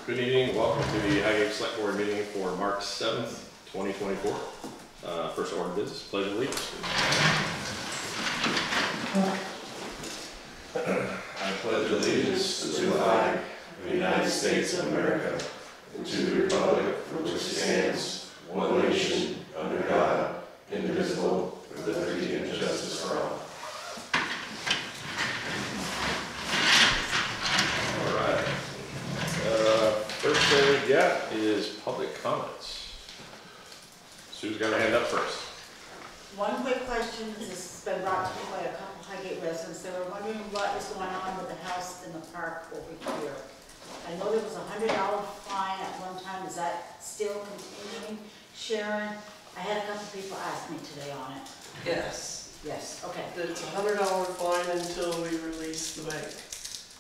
Good evening, welcome to the Highgate Select meeting for March 7th, 2024. First order of business, pledge of allegiance. I pledge allegiance to the flag of the United States of America and to the republic for which it stands, one nation, under God, indivisible, with liberty and justice for all. First thing we got is public comments. Sue's got her hand up first. One quick question, this has been brought to me by a couple Highgate residents. They were wondering what is going on with the house in the park over here. I know there was $100 fine at one time. Is that still continuing? Sharon, I had a couple people ask me today on it. Yes. Yes, okay. It's a $100 fine until we release the bank.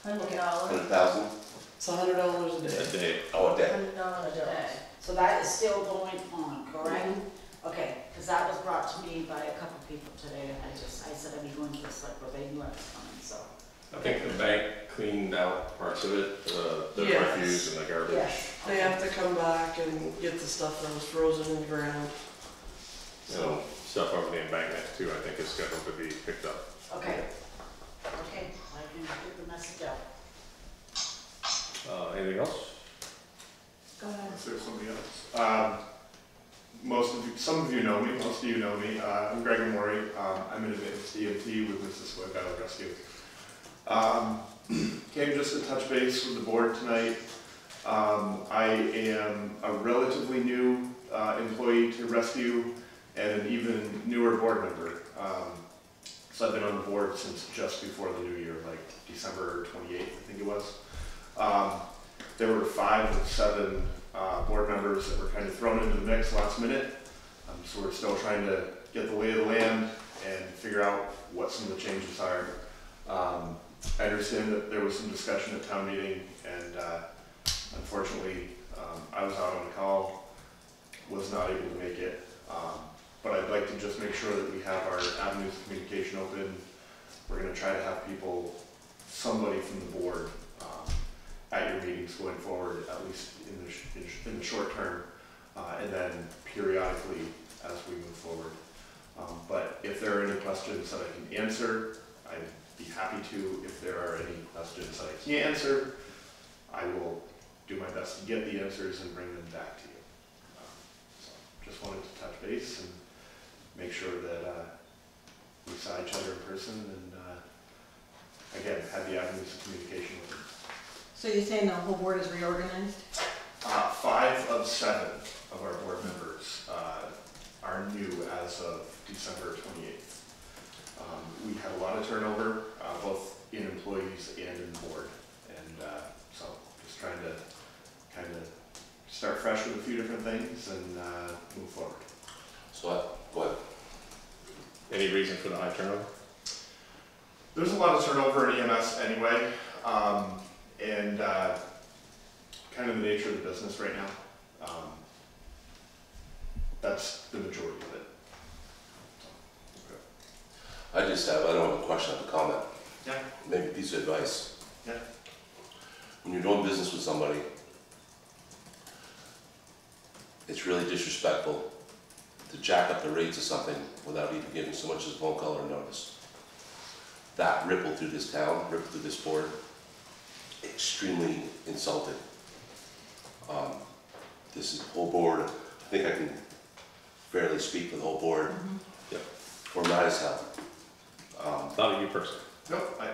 $100? 100,000? It's $100 a day. A day. Oh, a day. $100 a day. So that is still going on, correct? Mm-hmm. Okay, because that was brought to me by a couple people today, and I said I'd be going to the select board. They knew I was coming, so. I think the bank cleaned out parts of it, the Yes. refuse and the garbage. Yes. They have to come back and get the stuff that was frozen in the ground. So stuff over the embankment too, I think is scheduled to be picked up. Okay. Okay, I can get the message out. Anything else? Go ahead. Is there somebody else? Some of you know me, most of you know me. I'm Greg Mori. I'm an advanced EMT with Mississippi Battle Rescue. Came just to touch base with the board tonight. I am a relatively new employee to rescue and an even newer board member. So I've been on the board since just before the new year, like December 28th, I think it was. There were 5 of 7 board members that were kind of thrown into the mix last minute. So we're still trying to get the lay of the land and figure out what some of the changes are. I understand that there was some discussion at town meeting, and unfortunately I was out on a call, was not able to make it. But I'd like to just make sure that we have our avenues of communication open. We're going to try to have people, somebody from the board, at your meetings going forward, at least in the short term, and then periodically as we move forward. But if there are any questions that I can answer, I'd be happy to. If there are any questions that I can't answer, I will do my best to get the answers and bring them back to you. So just wanted to touch base and make sure that we saw each other in person and again, had the avenues of communication with them. So you're saying the whole board is reorganized? 5 of 7 of our board members are new as of December 28th. We had a lot of turnover, both in employees and in the board. And so just trying to kind of start fresh with a few different things and move forward. So what? Any reason for the high turnover? There's a lot of turnover in EMS anyway. And kind of the nature of the business right now. That's the majority of it. I don't have a question, I have a comment. Yeah. Maybe a piece of advice. Yeah. When you're doing business with somebody, it's really disrespectful to jack up the rates of something without even giving so much as a phone call or notice. That rippled through this town, rippled through this board. Extremely insulted. This is the whole board. I think I can fairly speak for the whole board. Mm-hmm. Yep. We're mad as hell. Not of you personally. Nope, I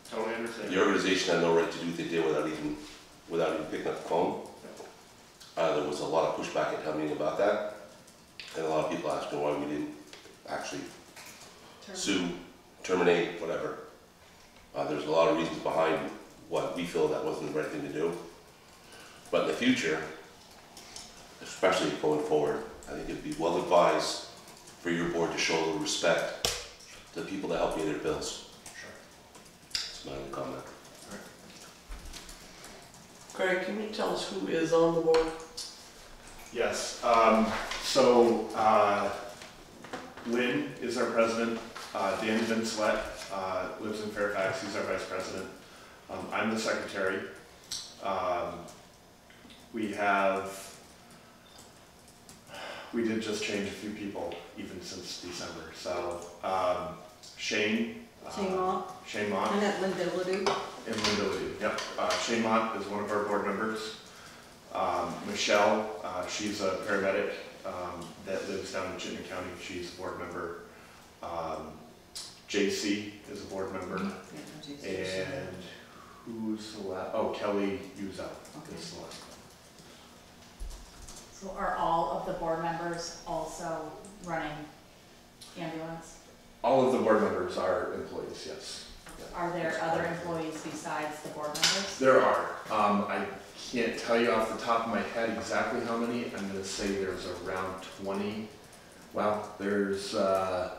totally understand. The organization had no right to do what they did without even picking up the phone. There was a lot of pushback at town meeting about that, and a lot of people asking why we didn't actually sue, terminate, whatever. There's a lot of reasons behind what we feel that wasn't the right thing to do. But in the future, especially going forward, I think it'd be well advised for your board to show a little respect to the people that help pay their bills. Sure. That's my only comment. Greg, can you tell us who is on the board? Yes. Lynn is our president. Dan Vincelette lives in Fairfax. He's our vice president. I'm the secretary. we did just change a few people even since December. So Shane. Shane Mott. Shane Mott. And at Lindility. In Lindility, yep. Shane Mott is one of our board members. Michelle, she's a paramedic that lives down in Chittenden County. She's a board member. JC is a board member. And who's the last? Oh, Kelly Uzel is the last one. So are all of the board members also running ambulance? All of the board members are employees, yes. Are there other employees besides the board members? There are. I can't tell you off the top of my head exactly how many. I'm going to say there's around 20. Well, there's, I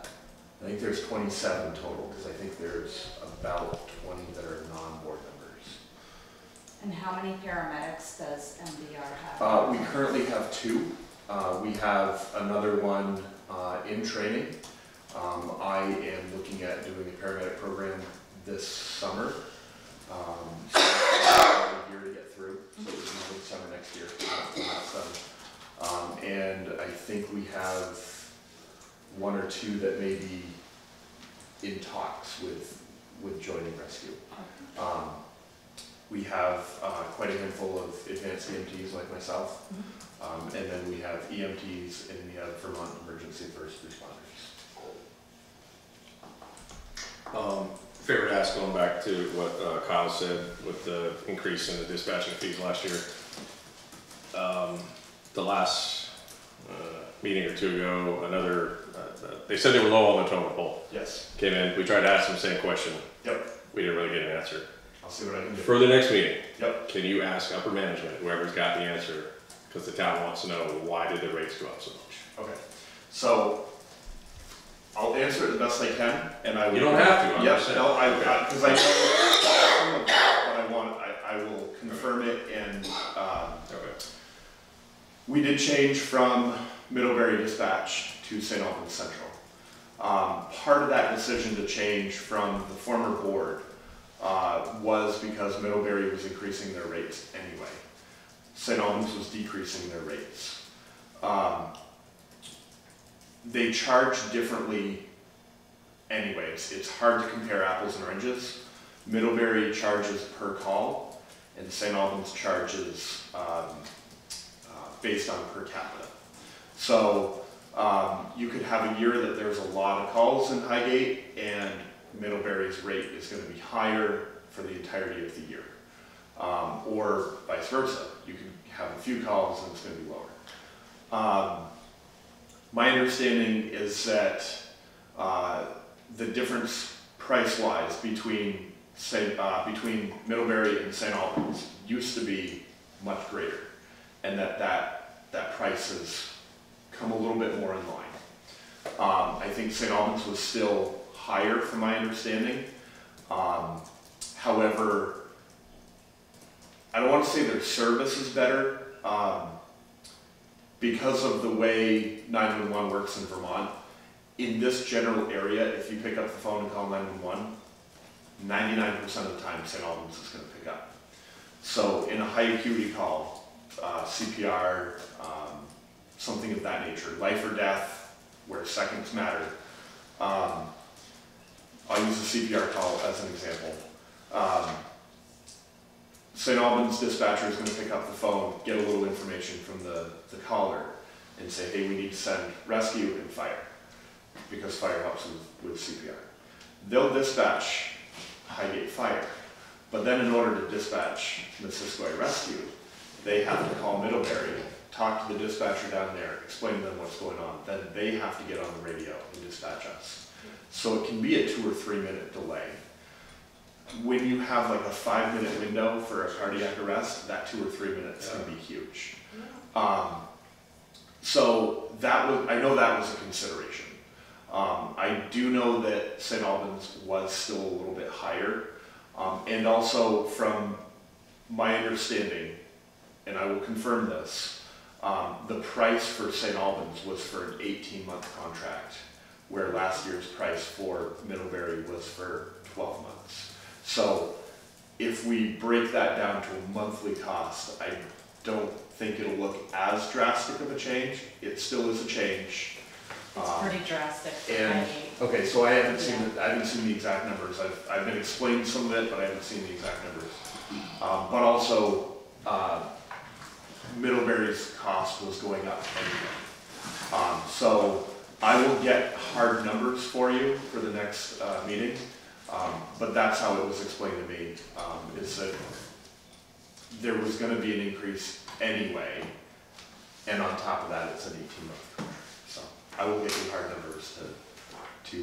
think there's 27 total, because I think there's about 20 that are non-board members. And how many paramedics does MDR have? We currently have 2. We have another one in training. I am looking at doing a paramedic program this summer. So a year to get through, so we're moving summer next year. And I think we have 1 or 2 that may be in talks with joining rescue. We have quite a handful of advanced EMTs like myself, and then we have EMTs and we have Vermont emergency first responders. Favorite ask, going back to what Kyle said with the increase in the dispatching fees last year. The last meeting or 2 ago, another, they said they were low on the totem pole. Yes. Came in, we tried to ask them the same question. Yep. We didn't really get an answer. I'll see what I can do. For the next meeting, Yep. can you ask upper management, whoever's got the answer, because the town wants to know, why did the rates go up so much? Okay. So I'll answer it the best I can, and I will. You don't have to, I'm just Yep, saying. no, because I know some of what I want, I will confirm it, and Okay. we did change from Middlebury Dispatch to St. Albans Central. Part of that decision to change from the former board was because Middlebury was increasing their rates anyway. St. Albans was decreasing their rates. They charge differently anyways. It's hard to compare apples and oranges. Middlebury charges per call, and St. Albans charges based on per capita. So you could have a year that there's a lot of calls in Highgate, and Middlebury's rate is going to be higher for the entirety of the year. Or vice versa. You could have a few calls and it's going to be lower. My understanding is that the difference price-wise between Middlebury and St. Albans used to be much greater, and that price has come a little bit more in line. I think St. Albans was still higher from my understanding. However, I don't want to say their service is better. Because of the way 911 works in Vermont, in this general area, if you pick up the phone and call 911, 99% of the time St. Albans is going to pick up. So in a high acuity call, CPR, something of that nature, life or death, where seconds matter, I'll use a CPR call as an example. St. Albans dispatcher is going to pick up the phone, get a little information from the caller, and say, hey, we need to send rescue and fire, because fire helps with CPR. They'll dispatch Highgate Fire, but then in order to dispatch Missisquoi Rescue, they have to call Middlebury, talk to the dispatcher down there, explain to them what's going on, then they have to get on the radio and dispatch us. So it can be a 2 or 3 minute delay. When you have like a 5-minute window for a cardiac arrest, that 2 or 3 minutes can be huge. So I know that was a consideration. I do know that St. Albans was still a little bit higher. And also from my understanding, and I will confirm this, the price for St. Albans was for an 18-month contract, where last year's price for Middlebury was for 12 months. So if we break that down to a monthly cost, don't think it'll look as drastic of a change. It still is a change. It's pretty drastic. And, okay, so I haven't seen the exact numbers. I've been explained some of it, but I haven't seen the exact numbers. But also, Middlebury's cost was going up anyway. So I will get hard numbers for you for the next meeting, but that's how it was explained to me, is that there was gonna be an increase anyway, and on top of that, it's an 18-month contract. So I will get you hard numbers to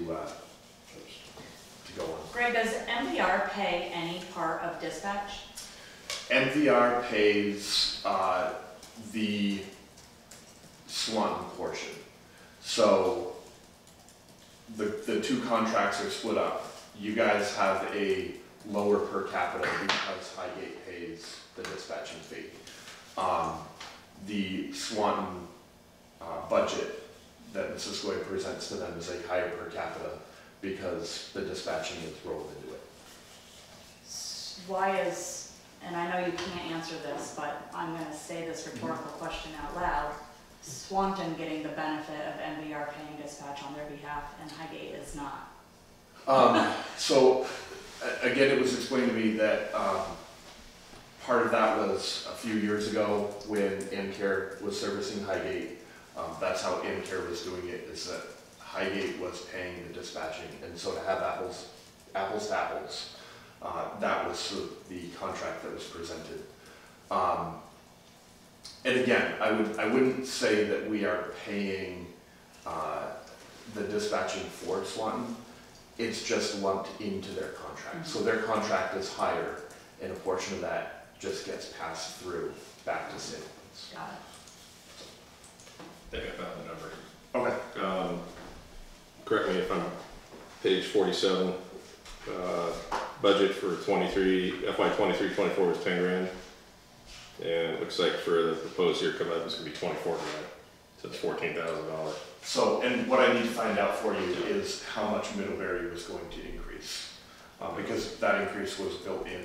go on. Greg, does MVR pay any part of dispatch? MVR pays the Swanton portion. So the two contracts are split up. You guys have a lower per capita because Highgate pays the dispatching fee. The Swanton budget that Mrs. Goy presents to them is a higher per capita because the dispatching is rolled into it. Why is, and I know you can't answer this, but I'm gonna say this rhetorical question out loud. Swanton getting the benefit of MVR paying dispatch on their behalf and Highgate is not. So again, it was explained to me that part of that was a few years ago when MCare was servicing Highgate. That's how MCare was doing it, is that Highgate was paying the dispatching, and so to have apples to apples, that was the contract that was presented. And again, I wouldn't say that we are paying the dispatching for Swanton. It's just lumped into their contract. So their contract is higher, and a portion of that just gets passed through back to St. Albans. Got it. I think I found the number. Okay. Correct me if I'm, page 47, budget for 23, FY 23-24 was 10 grand. And it looks like for the proposed year coming up, it's gonna be 24 grand. So it's $14,000. So, and what I need to find out for you is how much Middlebury was going to increase. Because that increase was built in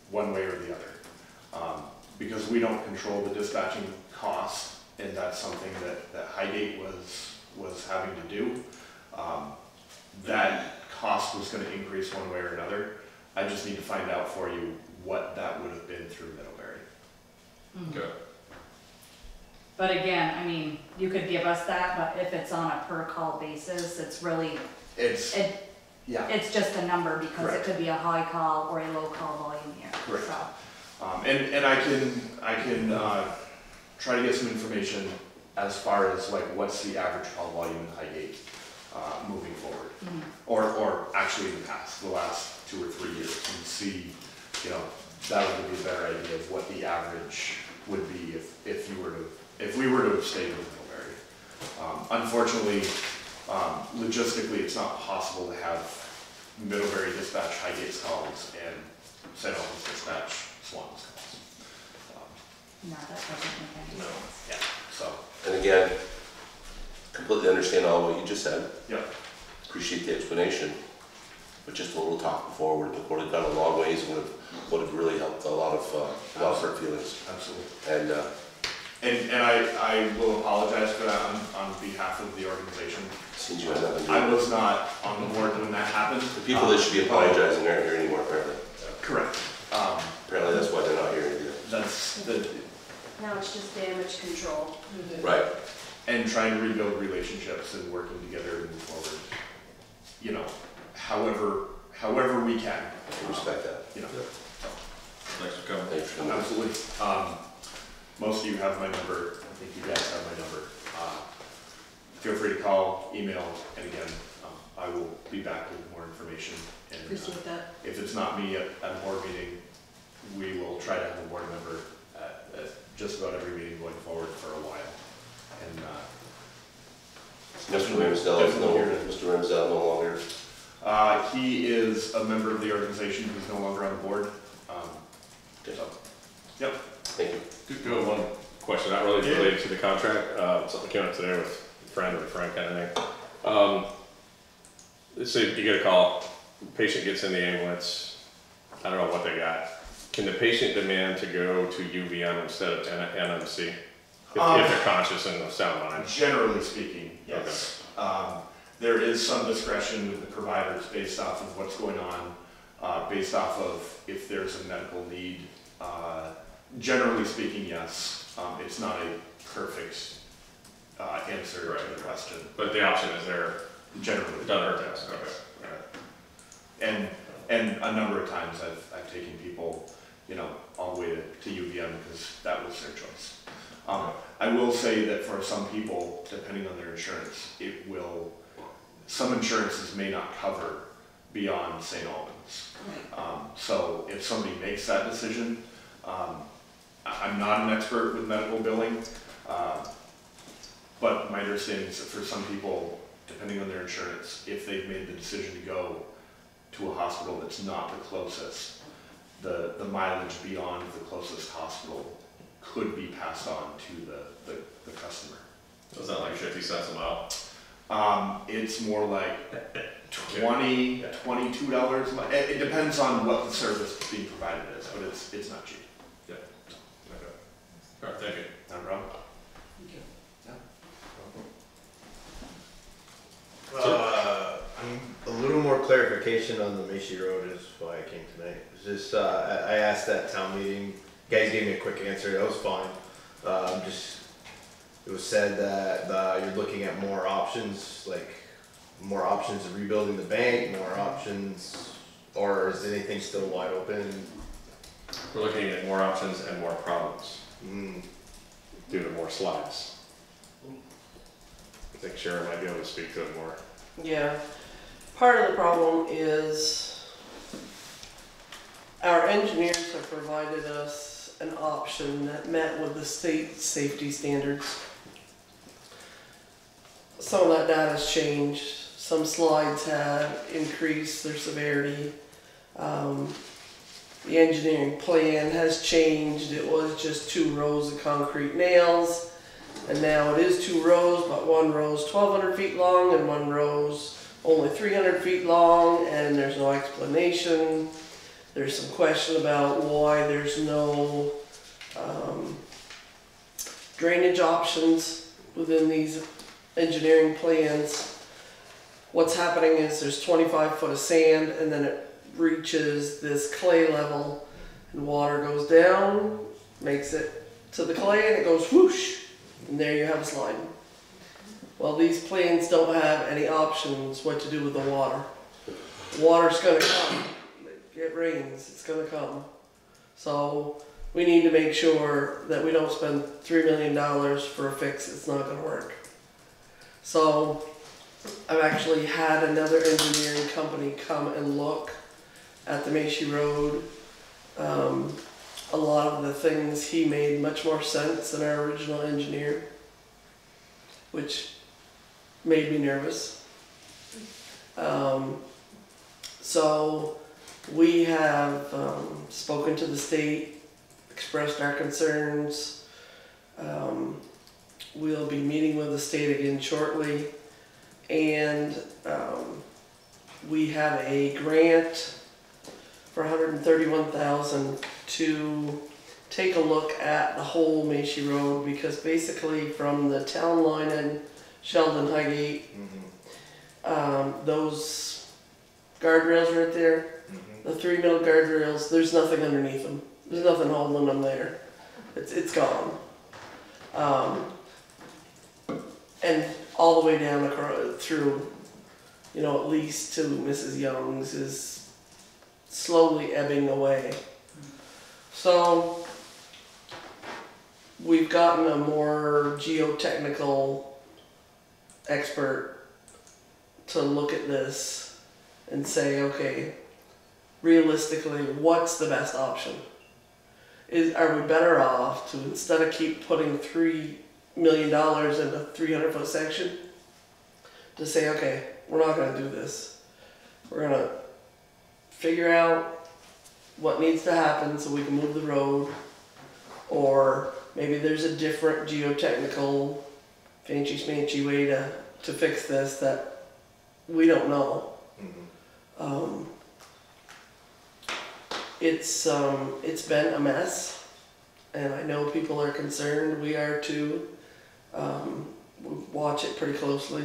one way or the other. Because we don't control the dispatching cost, and that's something that Highgate was having to do. That cost was gonna increase one way or another. I just need to find out for you what that would have been through Middlebury. Okay. But again, I mean, you could give us that, but if it's on a per call basis, it's really, It's, yeah, it's just a number because it Correct. could be a high call or a low call volume year. Correct. So, and I can try to get some information as far as like what's the average call volume in Highgate moving forward, or actually in the past, the last 2 or 3 years, and see, you know, that would give you a better idea of what the average would be if we were to have stayed with Middlebury. Unfortunately, logistically, it's not possible to have Middlebury dispatch Highgate's calls and St. Albans dispatch Swanton's calls. no, that doesn't make any No. sense. Yeah. So, And again, completely understand all what you just said. yeah, Appreciate the explanation. But just a little talk before, we've gone a long ways and would have really helped a lot of hurt feelings. absolutely. And And I will apologize for that on behalf of the organization. since you had nothing to do I with was not on the board when that happened. it. The people that should be apologizing aren't here anymore, apparently. Correct. Apparently that's why they're not here either. That's the, Now it's just damage control. Right. and trying to rebuild relationships and working together to move forward, you know, however we can. I can respect that. You know, Thanks for coming. Thanks for coming. absolutely. Most of you have my number. I think you guys have my number. Feel free to call, email, and again, I will be back with more information. And Appreciate that. if it's not me at a board meeting, we will try to have a board member at just about every meeting going forward for a while. And Mr. Ramsdell no longer. he is a member of the organization who's no longer on the board. Okay. So, yep. Thank you. Go one question, not really related to the contract, something came up today with a friend kind of thing. Let's say you get a call, patient gets in the ambulance, I don't know what they got, Can the patient demand to go to UVM instead of NMC? If they're conscious and of sound mind? Generally speaking, yes. There is some discretion with the providers based off of what's going on, based off of if there's a medical need. Generally speaking, yes. It's not a perfect answer to the question. But the option is there. Generally. Done her test, okay. And a number of times I've taken people, you know, all the way to UVM because that was their choice. I will say that for some people, depending on their insurance, some insurances may not cover beyond St. Albans. So if somebody makes that decision, I'm not an expert with medical billing, but my understanding is that for some people, depending on their insurance, if they've made the decision to go to a hospital that's not the closest, the mileage beyond the closest hospital could be passed on to the customer. So is that like 50 cents a mile? It's more like $20, $22 a mile. It depends on what the service being provided is, but it's not cheap. Yeah. Okay. All right, thank you. No problem. A little more clarification on the Macy Road is why I came tonight. Is this, I asked that town meeting, you guys gave me a quick answer, that was fine. It was said that you're looking at more options, like more options of rebuilding the bank, more options, or is anything still wide open? We're looking at more options and more problems due to more slides. I think Sharon might be able to speak to it more. Yeah, part of the problem is our engineers have provided us an option that met with the state safety standards. Some of that data has changed. Some slides have increased their severity. The engineering plan has changed. It was just 2 rows of concrete nails, and now it is 2 rows, but one row's 1,200 feet long and one row's only 300 feet long, and there's no explanation. There's some question about why there's no drainage options within these engineering plans. What's happening is there's 25 foot of sand, and then it reaches this clay level, and water goes down, makes it to the clay, and it goes whoosh, and there you have a slide. Well, these plans don't have any options what to do with the water. Water's gonna come. It rains, it's gonna come. So we need to make sure that we don't spend $3 million for a fix that's not gonna work. So I've actually had another engineering company come and look at the Macy Road. A lot of the things he made much more sense than our original engineer, which made me nervous. So we have spoken to the state, expressed our concerns. We'll be meeting with the state again shortly, and we have a grant for $131,000 to take a look at the whole Macy Road, because basically from the town line in Sheldon, Highgate, those guardrails right there, the 3 mil guardrails, there's nothing underneath them. There's nothing holding them there. It's gone. And all the way down across, through, you know, at least to Mrs. Young's is slowly ebbing away. So we've gotten a more geotechnical expert to look at this and say, okay, realistically, what's the best option? Are we better off to, instead of keep putting $3 million in a 300-foot section, to say, okay, we're not going to do this. We're going to figure out what needs to happen so we can move the road, or maybe there's a different geotechnical fancy smanchy way to fix this that we don't know. It's been a mess, and I know people are concerned. We are too. We watch it pretty closely.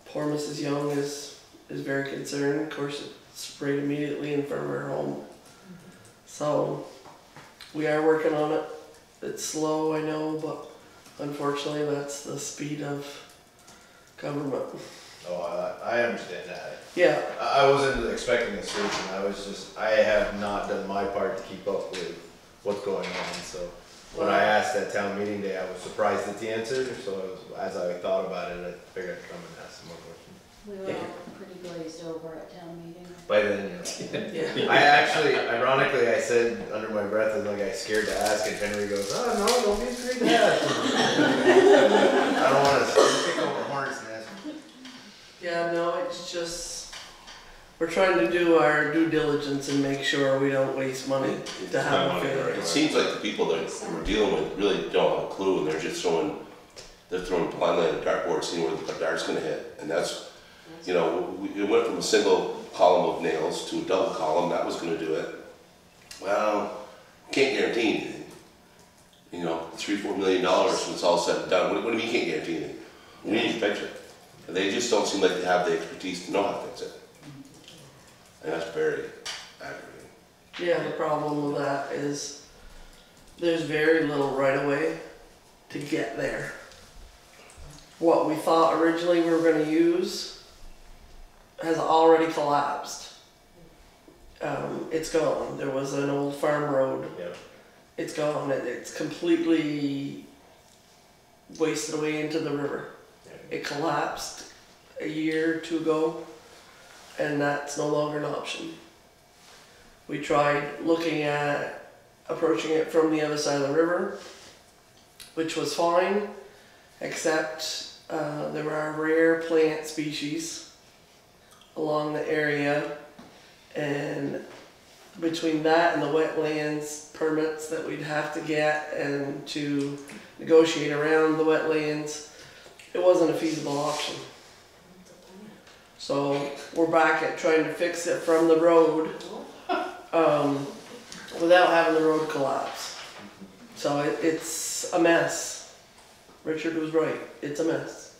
Poor Mrs. Young is very concerned. Of course, it's right immediately in front of her home. So we are working on it. It's slow, I know, but unfortunately, that's the speed of government. Oh, I understand that. Yeah. I wasn't expecting a solution. I have not done my part to keep up with what's going on. So when I asked at town meeting day, I was surprised at the answer. So as I thought about it, I figured I'd come and ask some more questions. We were all pretty glazed over at town meeting. By then, I actually, ironically, I said under my breath, I was like, I scared to ask, and Henry goes, "Oh no, don't be afraid to ask." I don't want to pick over a hornet's nest. Yeah, no, it's just, we're trying to do our due diligence and make sure we don't waste money to have a failure. It seems like the people that we're dealing with really don't have a clue, and they're just throwing blindly at a dartboard, seeing where the dart's gonna hit, and that's, you know, it went from a single column of nails to a double column, that was gonna do it. Well, can't guarantee anything. You know, $3-4 million when it's all said and done. What do you mean you can't guarantee anything? We need to fix it. And they just don't seem like they have the expertise to know how to fix it. And that's very aggravating. Yeah, the problem with that is there's very little right of way to get there. What we thought originally we were going to use has already collapsed. It's gone. There was an old farm road. Yep. It's gone. It's completely wasted away into the river. It collapsed a year or two ago, and that's no longer an option. We tried looking at approaching it from the other side of the river, which was fine, except there are rare plant species along the area, and between that and the wetlands permits that we'd have to get and to negotiate around the wetlands, it wasn't a feasible option. So we're back at trying to fix it from the road without having the road collapse. So it's a mess. Richard was right. It's a mess.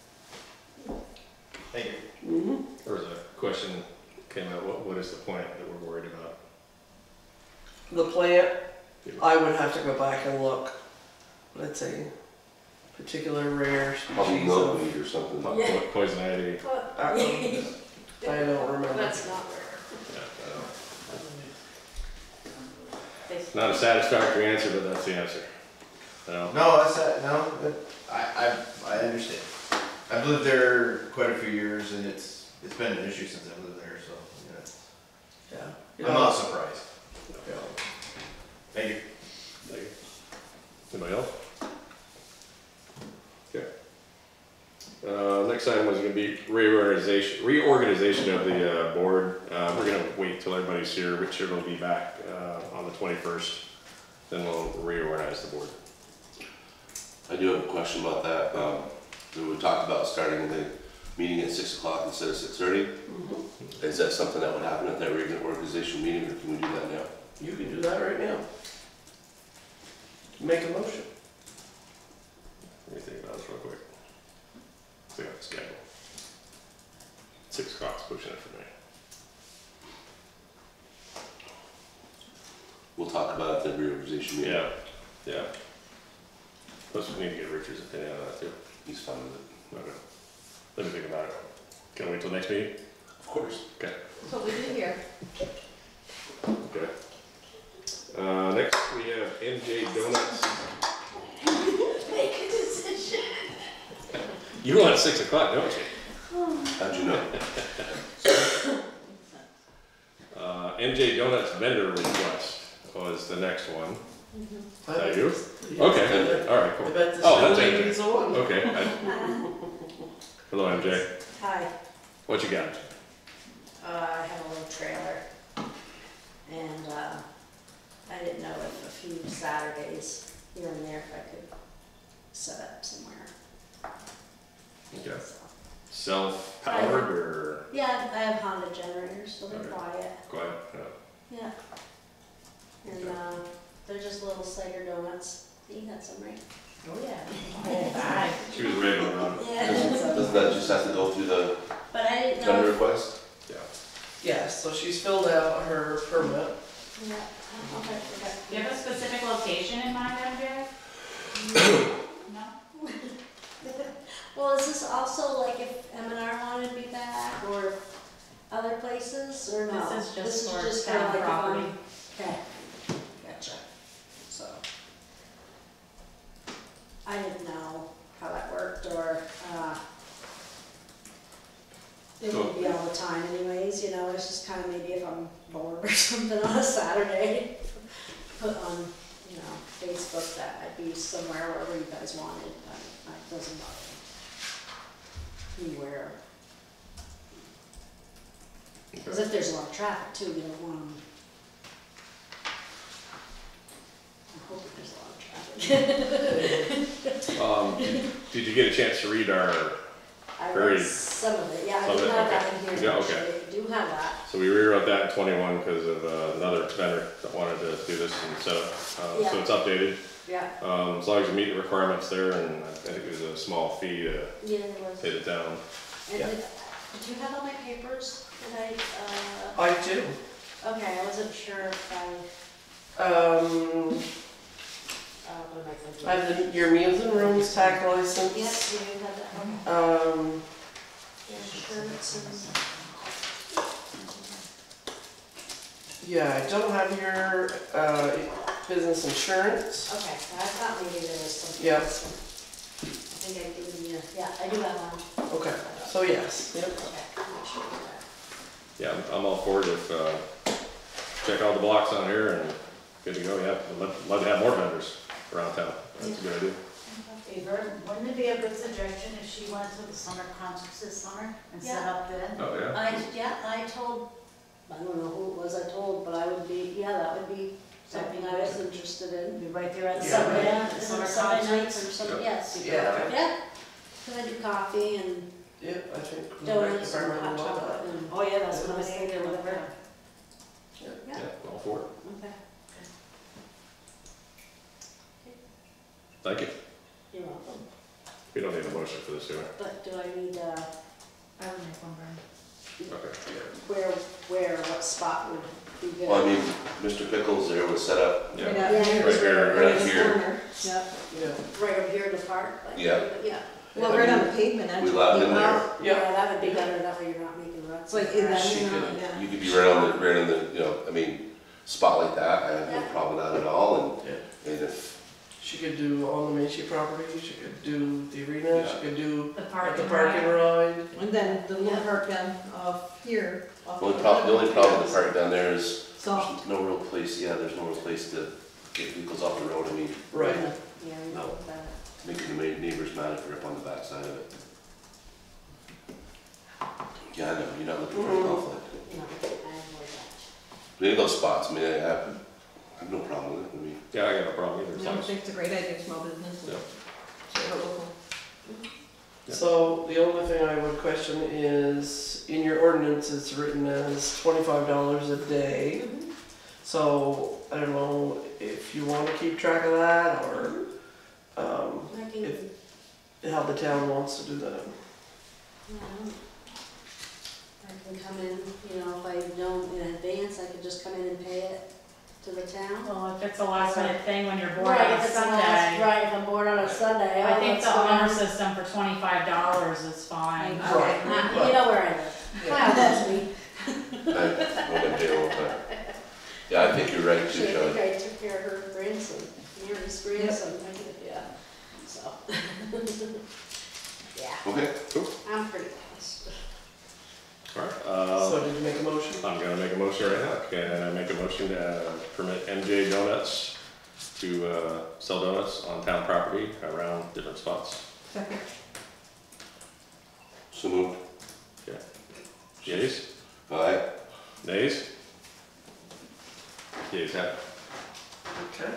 Thank you. Mm-hmm. There was a question came out, what is the plant that we're worried about? The plant, I would have to go back and look. Let's say particular rare Probably species milkweed or something. Poison ivy. I don't remember. That's not rare. Not a satisfactory answer, but that's the answer. No, I understand. I've lived there quite a few years, and it's been an issue since I've lived there. So Yeah. I'm not surprised. Yeah. Thank you. Thank you. Anybody else? Okay. Next item was going to be reorganization of the board. We're going to wait till everybody's here. Richard will be back on the 21st. Then we'll reorganize the board. I do have a question about that. We talked about starting the meeting at 6 o'clock instead of 6:30. Mm-hmm. Is that something that would happen at that regular organization meeting, or can we do that now? You can do that right now. Make a motion. Let me think about this real quick. See on the schedule. 6 o'clock's pushing it for me. We'll talk about it at the reorganization meeting. Yeah. Plus we need to get Richard's opinion on that too. He's fine with it. Okay. Let me think about it. Can I wait till next meeting? Of course. Okay. That's what we do here. Okay. Next we have MJ Donuts. Make a decision. You want 6 o'clock, don't you? How'd you know? MJ Donuts vendor request was the next one. Mm-hmm. Is that you? Okay, all right, I cool. bet the Oh, show that's MJ. lady's the one. Okay. Hello, MJ. Hi, What you got? I have a little trailer, and I didn't know if a few Saturdays here and there if I could set up somewhere. Okay. So, self-powered or Yeah, I have Honda generators, so they're Okay. quiet. quiet? Yeah. And, they're just little Slager donuts. You had some, right? Oh, yeah. She was raving around. Yeah. Doesn't that just have to go through the But I didn't vendor know. request? Yeah, so she's filled out her permit. Yeah, okay, Do you have a specific location in mind, MJ? No? Well, is this also like if M&R wanted me back or other places or no? This is just for kinda town like if I'm- property. Okay, gotcha. So. I didn't know how that worked or, it would be all the time anyways, you know, it's just kind of maybe if I'm bored or something on a Saturday, put on, you know, Facebook that I'd be somewhere wherever you guys wanted, but it doesn't bother me where. Because if there's a lot of traffic too, you don't want them. I hope there's a lot of traffic. Did you get a chance to read our, I Very- read some of it, yeah, I some do of it, have okay. that in here, Yeah, okay. actually, I do have that. so we rewrote that in 21 because of another vendor that wanted to do this and set up. Yeah. So it's updated. Yeah, As long as you meet the requirements there, and I think it was a small fee to yeah, there was. pay the town. And Yeah. did you have all my papers? Did I, I do. okay, I wasn't sure if I, what am I thinking? I have your meals and rooms tax license. Yes, you have that, okay. Insurance and, Yeah, I don't have your, business insurance. okay, I thought maybe there was something Yeah. else. I think I'd given you, yeah, I do have one. Okay, so yes, yep. Okay, make sure you have Yeah, I'm all for it if, check all the blocks on here and good to go, yeah. I'd love to have more vendors around town. That's a good idea. Favor, wouldn't it be a good suggestion if she went to the summer concerts this summer and set Yeah. up then? Oh, yeah? I told, I don't know who it was I told, but I would be, yeah, that would be something I was interested in. Be right there at the Yeah. summer, Yeah, the summer Sunday nights concerts. or something, yes. Yeah. Yeah, cause I do coffee and Yep, I think. the rec donuts and department hot will love chocolate and. Oh, yeah, that's what I was lemonade thinking, or whatever. Yeah. Yeah, all for it. Okay, Thank you. you're welcome. We don't need a motion for this, do we? But do I need, I would make one, Brian. Okay. what spot would be good? Well, I mean, Mr. Pickles there was set up, Yeah. Yeah, Right here, right in the here. corner. Yep, Yeah, right over here in the park, like, Yeah. yeah. Well, right on the pavement, we actually. allowed him there. Oh, yeah, that would be better, that way you're not making ruts. It's like and in that, crashes. She you know, could, yeah. you could be right on the, you know, I mean, spot like that, I have no Yeah. problem with that at all, yeah. and if, She could do on the Macy property, she could do the arena, she Yeah. could do The at the parking parking lot. ride. And then the little park down off here. off the only problem with the park down there is Soft. there's no real place, there's no real place to get vehicles off the road, I mean, Right. Yeah, we know that. making the neighbors mad if they're up on the backside of it. Yeah, I know, you're not looking for a conflict. No, I avoid that. Any of those spots, I mean, I have no problem with it, I mean, Yeah, I got no problem either. as No, long I as- think it's a great idea, small business. Yeah. Sort of local. Yeah. So the only thing I would question is, in your ordinance, it's written as $25 a day. So I don't know if you want to keep track of that or I can, if- how the town wants to do that. I can come in, you know, if I know in advance, I could just come in and pay it to the town. Well, if it's a last minute thing when you're bored Right, on if it's a last, Sunday, right, if I'm bored on a Sunday, I oh, think let's the go honor down. system for $25 is fine. Okay, you know where I live. Wow, that's me. I went there all the time. Yeah, I think you're right Actually, too, I Shelley. think I took care of her grandson, Mary's grandson, I did, yeah, so. Yeah, Okay, cool. I'm pretty fast. All right, So did you make a motion? I'm gonna make a motion right now. Can I make a motion to permit MJ Donuts to sell donuts on town property around different spots? Second. So moved. Yeas? Aye. Nays? Yeas have it. Okay.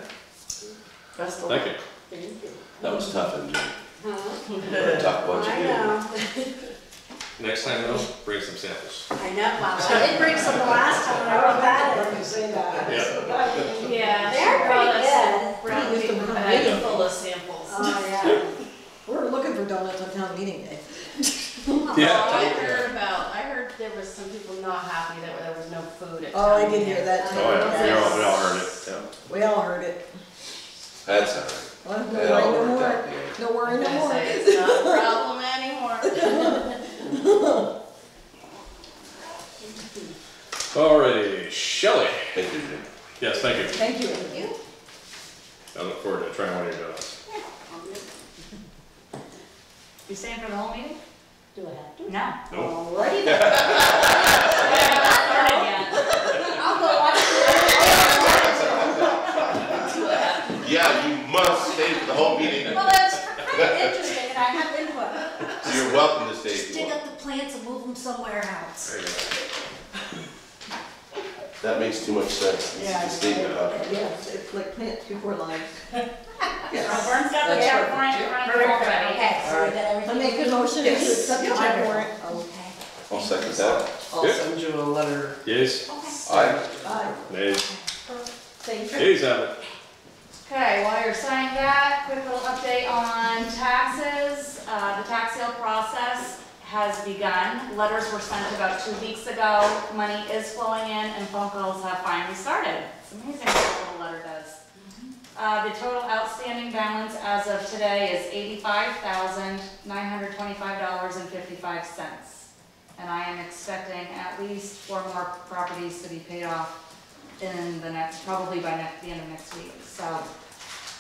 Best of Thank luck. you. Thank you. That was tough, MJ. Huh? Tough bunch of I you. know. Next time though, bring some samples. I know, well, I did bring some the last time I was at it. say that. Yeah. Yeah. They're pretty good. Brown Used to paper be bag really full of samples. Oh, yeah. We're looking for donuts on town meeting day. Yeah. I heard there was some people not happy that there was no food at Oh, I town did meeting. hear that too. Oh yeah, Yes. we all heard it, yeah. We all heard it. That's all right. Well, no It all worry no worked more. out, yeah. No worry no I more. say it's not a problem anymore. Alrighty, Shelley. Thank you, Jim. Yes, thank you. Thank you. I look forward to trying one of your dogs. You staying for the whole meeting? Do I have to? No. Nope. Alrighty then. Started yet. I'll go watch it. Yeah, you must stay for the whole meeting. Well, that's pretty interesting, and I have input. So you're welcome to stay if Just you dig want. up the plants and move them somewhere else. There you go. That makes too much sense. This is the statement about it. Yes, it's like plants before life. Well, Vern's got the That's PowerPoint in front of him already. Okay, so we got everything. I make a motion to Yes. accept the check warrant. Okay. I'll second that. I'll Good. send you a letter. Yes, Aye. Aye. nays, Thank you. nays have it. Okay, while you're signing that, quick little update on taxes. The tax sale process has begun. Letters were sent about 2 weeks ago. Money is flowing in and phone calls have finally started. It's amazing what a little letter does. The total outstanding balance as of today is $85,925.55. And I am expecting at least 4 more properties to be paid off in the next, probably by the end of next week. So,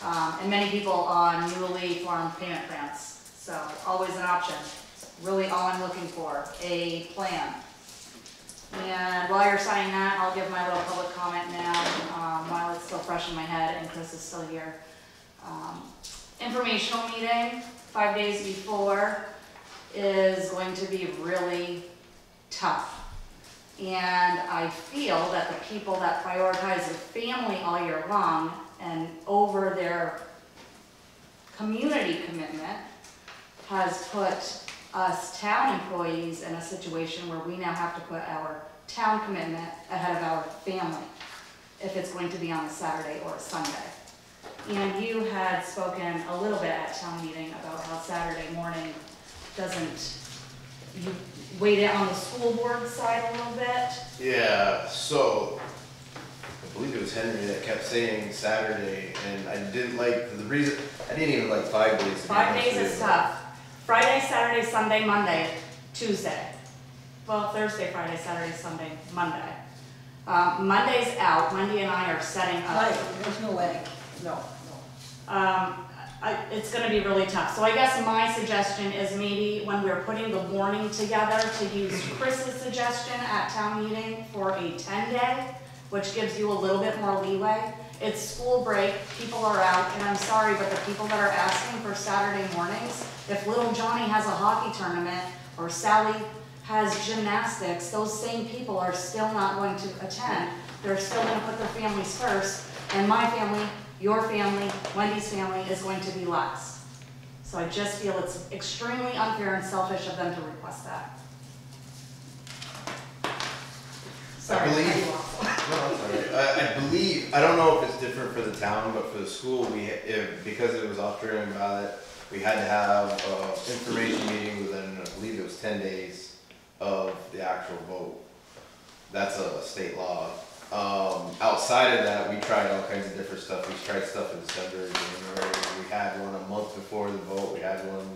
and many people on newly formed payment plans. So always an option. Really all I'm looking for, a plan. And while you're signing that, I'll give my little public comment now, while it's still fresh in my head and Chris is still here. Informational meeting, 5 days before, is going to be really tough. And I feel that the people that prioritize their family all year long and over their community commitment has put us town employees in a situation where we now have to put our town commitment ahead of our family if it's going to be on a Saturday or a Sunday. And you had spoken a little bit at town meeting about how Saturday morning doesn't, you weighed it on the school board side a little bit. Yeah, so I believe it was Henry that kept saying Saturday, and I didn't like the reason. I didn't even like 5 days. to be 5 honest days with is you. tough. Friday, Saturday, Sunday, Monday, Tuesday. Well, Thursday, Friday, Saturday, Sunday, Monday. Monday's out. Monday and I are setting up. Right, there's no way. No, It's gonna be really tough. So I guess my suggestion is maybe when we're putting the warning together to use Chris's suggestion at town meeting for a 10-day, which gives you a little bit more leeway. It's school break, people are out, and I'm sorry, but the people that are asking for Saturday mornings, if little Johnny has a hockey tournament or Sally has gymnastics, those same people are still not going to attend. They're still gonna put their families first, and my family, your family, Wendy's family is going to be last. So I just feel it's extremely unfair and selfish of them to request that. Sorry, believe- cut you off. No, it's all right. I believe, I don't know if it's different for the town, but for the school, because it was Australian ballot, we had to have an information meeting within, I believe it was 10 days of the actual vote. That's a state law. Outside of that, we tried all kinds of different stuff. We tried stuff in December, January. We had one a month before the vote. We had one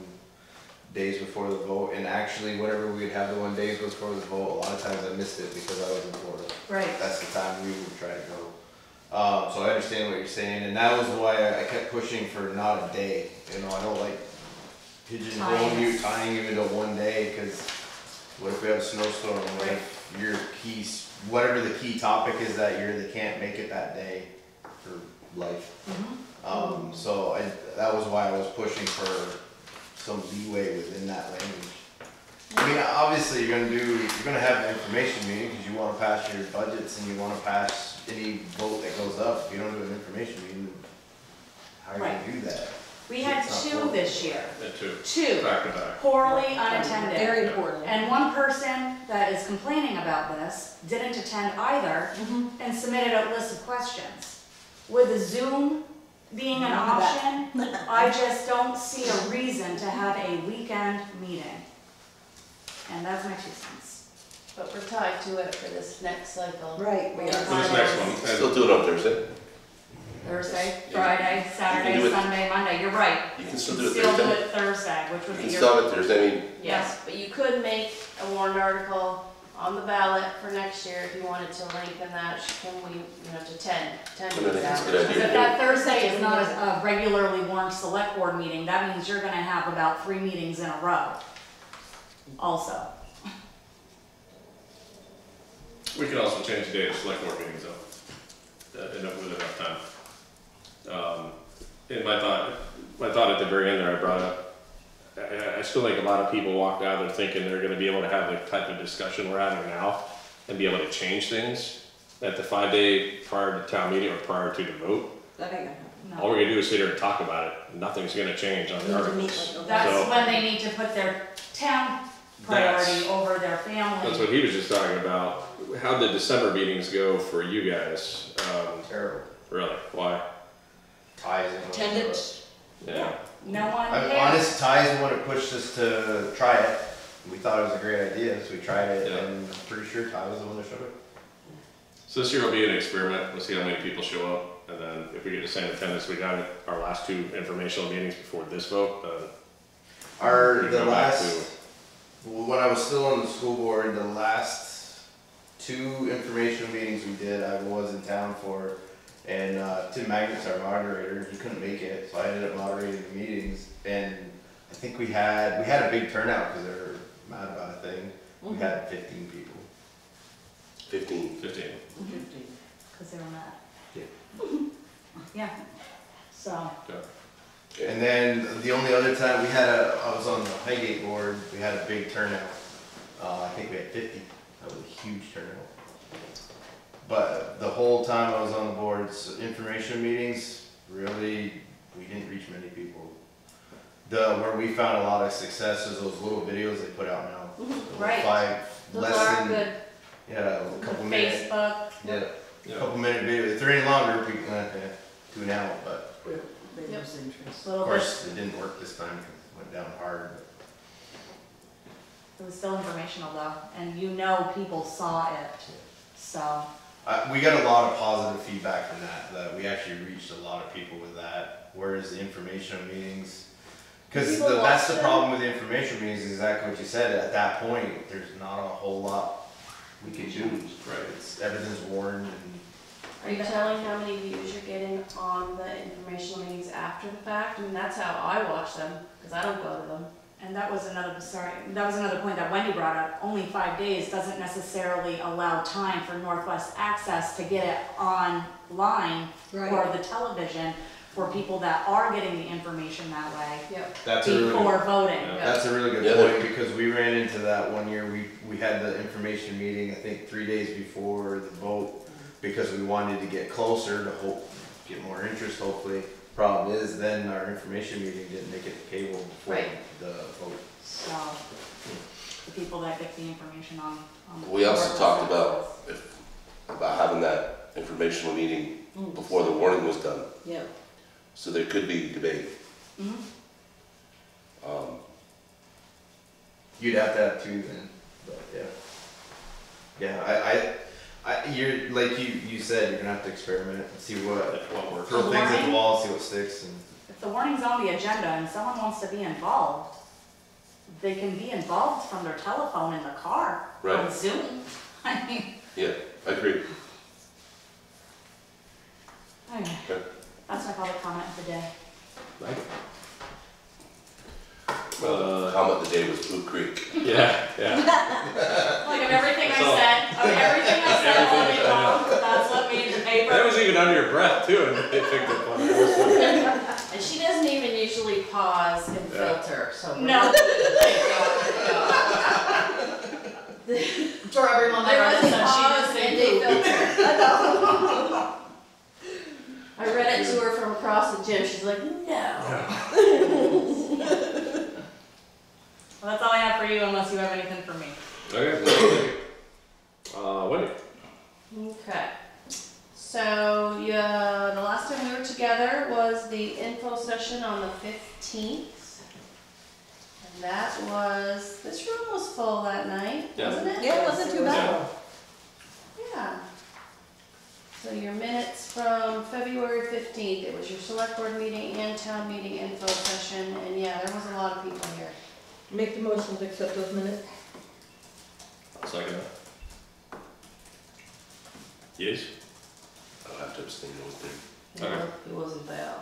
days before the vote. And actually, whenever we'd have the one days before the vote, a lot of times I missed it because I was in Florida. Right. That's the time we would try to go. So I understand what you're saying, and that was why I kept pushing for not a day. You know, I don't like pigeonholing you, tying you into one day, because what if we have a snowstorm? What if your keys, whatever the key topic is that year, they can't make it that day for life. So that was why I was pushing for some leeway within that language. I mean, obviously you're gonna have an information meeting because you wanna pass your budgets and you wanna pass any vote that goes up. If you don't do an information meeting, how are you gonna do that? We had two this year. And two, Two, back to back. poorly unattended. Very important. And one person that is complaining about this didn't attend either and submitted a list of questions. With Zoom being an None of that. option, I just don't see a reason to have a weekend meeting. And that's my 2 cents. But we're tied to it for this next cycle. Right, we are. For this next one, Still do it on Thursday. Thursday, Yeah. Friday, You Saturday, can do it- Sunday, Monday, you're right. You can You still do can it still do Thursday. it Thursday, which You would can be still your, have it Thursday, I mean, Yes, but you could make a warrant article on the ballot for next year if you wanted to lengthen that, can we, to 10 I think it's a hours. good because idea. if that Thursday is not a regularly warned select board meeting, that means you're gonna have about 3 meetings in a row. Also, we could also change the date of select board meetings though, with enough time. And my thought at the very end there, I brought up, I still think a lot of people walked out there thinking they're gonna be able to have the type of discussion we're having now and be able to change things at the 5-day prior to town meeting or prior to the vote. That ain't gonna All no. we're gonna do is sit here and talk about it. Nothing's gonna change on the articles. That's So- when they need to put their town priority over their That's family. what he was just talking about. How'd the December meetings go for you guys? Terrible. Really? Why? Ties in. Attendance. Yeah. No one I'm cares. honest, Ties is the one that pushed us to try it. We thought it was a great idea, so we tried it, Yeah. and I'm pretty sure Ty was the one that showed it. So this year will be an experiment. We'll see how many people show up. And then if we get the same attendance we got at our last 2 informational meetings before this vote, we The go back last, when I was still on the school board, the last 2 informational meetings we did, I was in town for. And Tim Magnus, our moderator, he couldn't make it, so I ended up moderating the meetings. And I think we had a big turnout because they were mad about a thing. We had 15 people. 15. 15. Because they were mad. Yeah. Yeah, so, And then the only other time I was on the Highgate board, we had a big turnout. I think we had 50. That was a huge turnout. But the whole time I was on the board's information meetings, really, we didn't reach many people. Where we found a lot of success is those little videos they put out now. Right. those Less are than, good. yeah, a couple minutes. Facebook, Yeah, Yeah. a couple minute videos. If they're any longer, people have to tune out, but They lose interest. of little bit, course, it didn't work this time, 'cause it went down hard. it was still informational though, and people saw it, so. We got a lot of positive feedback from that we actually reached a lot of people with that, whereas the informational meetings, because People that's the watch problem with the information meetings, is exactly what you said, at that point, there's not a whole lot we can do. Right. Everything's warned and, Are you telling how many views you're getting on the informational meetings after the fact? I mean, that's how I watch them, because I don't go to them. And that was another point that Wendy brought up. Only 5 days doesn't necessarily allow time for Northwest Access to get it online Right. or the television for people that are getting the information that way Yep. that's a really good. before voting. Yeah. That's a really good Yeah. point, because we ran into that one year, we had the information meeting, I think 3 days before the vote, because we wanted to get closer to get more interest hopefully. Problem is, then our information meeting didn't make it to cable before Right. the vote. So, the people that get the information on. We also Northwest talked about Access. about having that informational meeting before the warning was done, Yeah. so there could be debate. Mhm. You'd have to have 2 then, but yeah. Yeah, you're, like you said, you're gonna have to experiment and see What works? throw things at the wall, see what sticks and. If the warning's on the agenda and someone wants to be involved, they can be involved from their telephone in the car, on Right. Zoom. I mean, Yeah, I agree. anyway, Okay. that's my public comment of the day. Comment the day was Blue Creek. Yeah, yeah. Like of everything I So- said, all day Everything I long, know. that's what made the That paper. was even under your breath too, and they picked up on it. And she doesn't even usually pause and Yeah. filter, so. we're No. really good. Thank God. For everyone There that was a runs pause and they filter. I read it to her from across across the gym, she's like, no. Well, that's all I have for you unless you have anything for me. Okay, thank you. Wendy? Okay. So, yeah, the last time we were together was the info session on the 15th. And that was, this room was full that night, Yeah. wasn't it? Yeah, it wasn't too bad. Yeah. So your minutes from February 15th, it was your select board meeting and town meeting info session, and yeah, there was a lot of people here. Make the motion to accept those minutes. I'll second that. Yes? I'll have to abstain, I was there. Okay. He wasn't there.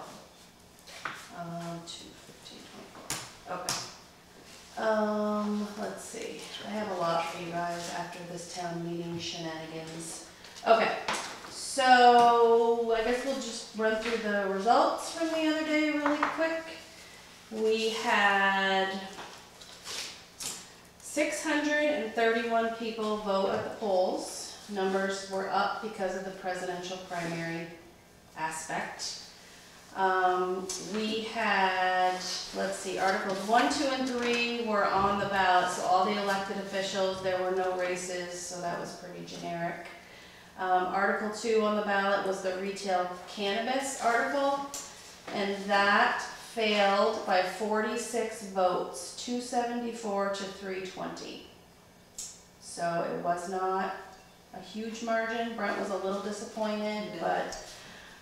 2/15/24. Okay. Let's see. I have a lot for you guys after this town meeting shenanigans. Okay, so I guess we'll just run through the results from the other day really quick. We had 631 people vote at the polls. Numbers were up because of the presidential primary aspect. We had, let's see, Articles 1, 2, and 3 were on the ballot, so all the elected officials, there were no races, so that was pretty generic. Article 2 on the ballot was the retail cannabis article, and that failed by 46 votes, 274 to 320. So it was not a huge margin. Brent was a little disappointed, but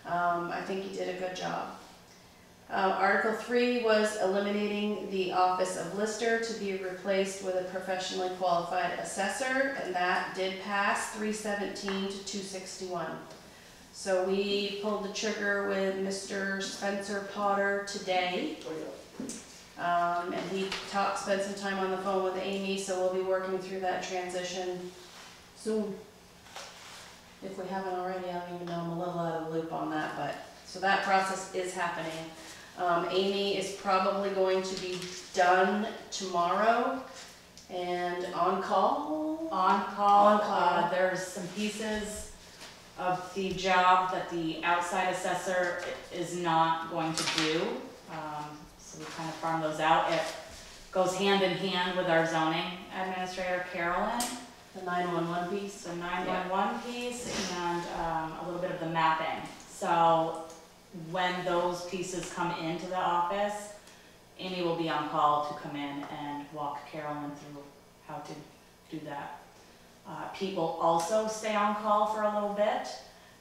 I think he did a good job. Article 3 was eliminating the office of lister to be replaced with a professionally qualified assessor, and that did pass 317 to 261. So we pulled the trigger with Mr. Spencer Potter today. And he spent some time on the phone with Amy, so we'll be working through that transition soon. If we haven't already, I don't even know, I'm a little out of the loop on that, but, so that process is happening. Amy is probably going to be done tomorrow and on call. On call, On call. there's some pieces of the job that the outside assessor is not going to do. So we kind of farm those out. It goes hand in hand with our zoning administrator, Carolyn. The 911 piece. The 911 piece and a little bit of the mapping. So when those pieces come into the office, Amy will be on call to come in and walk Carolyn through how to do that. Pete will also stay on call for a little bit.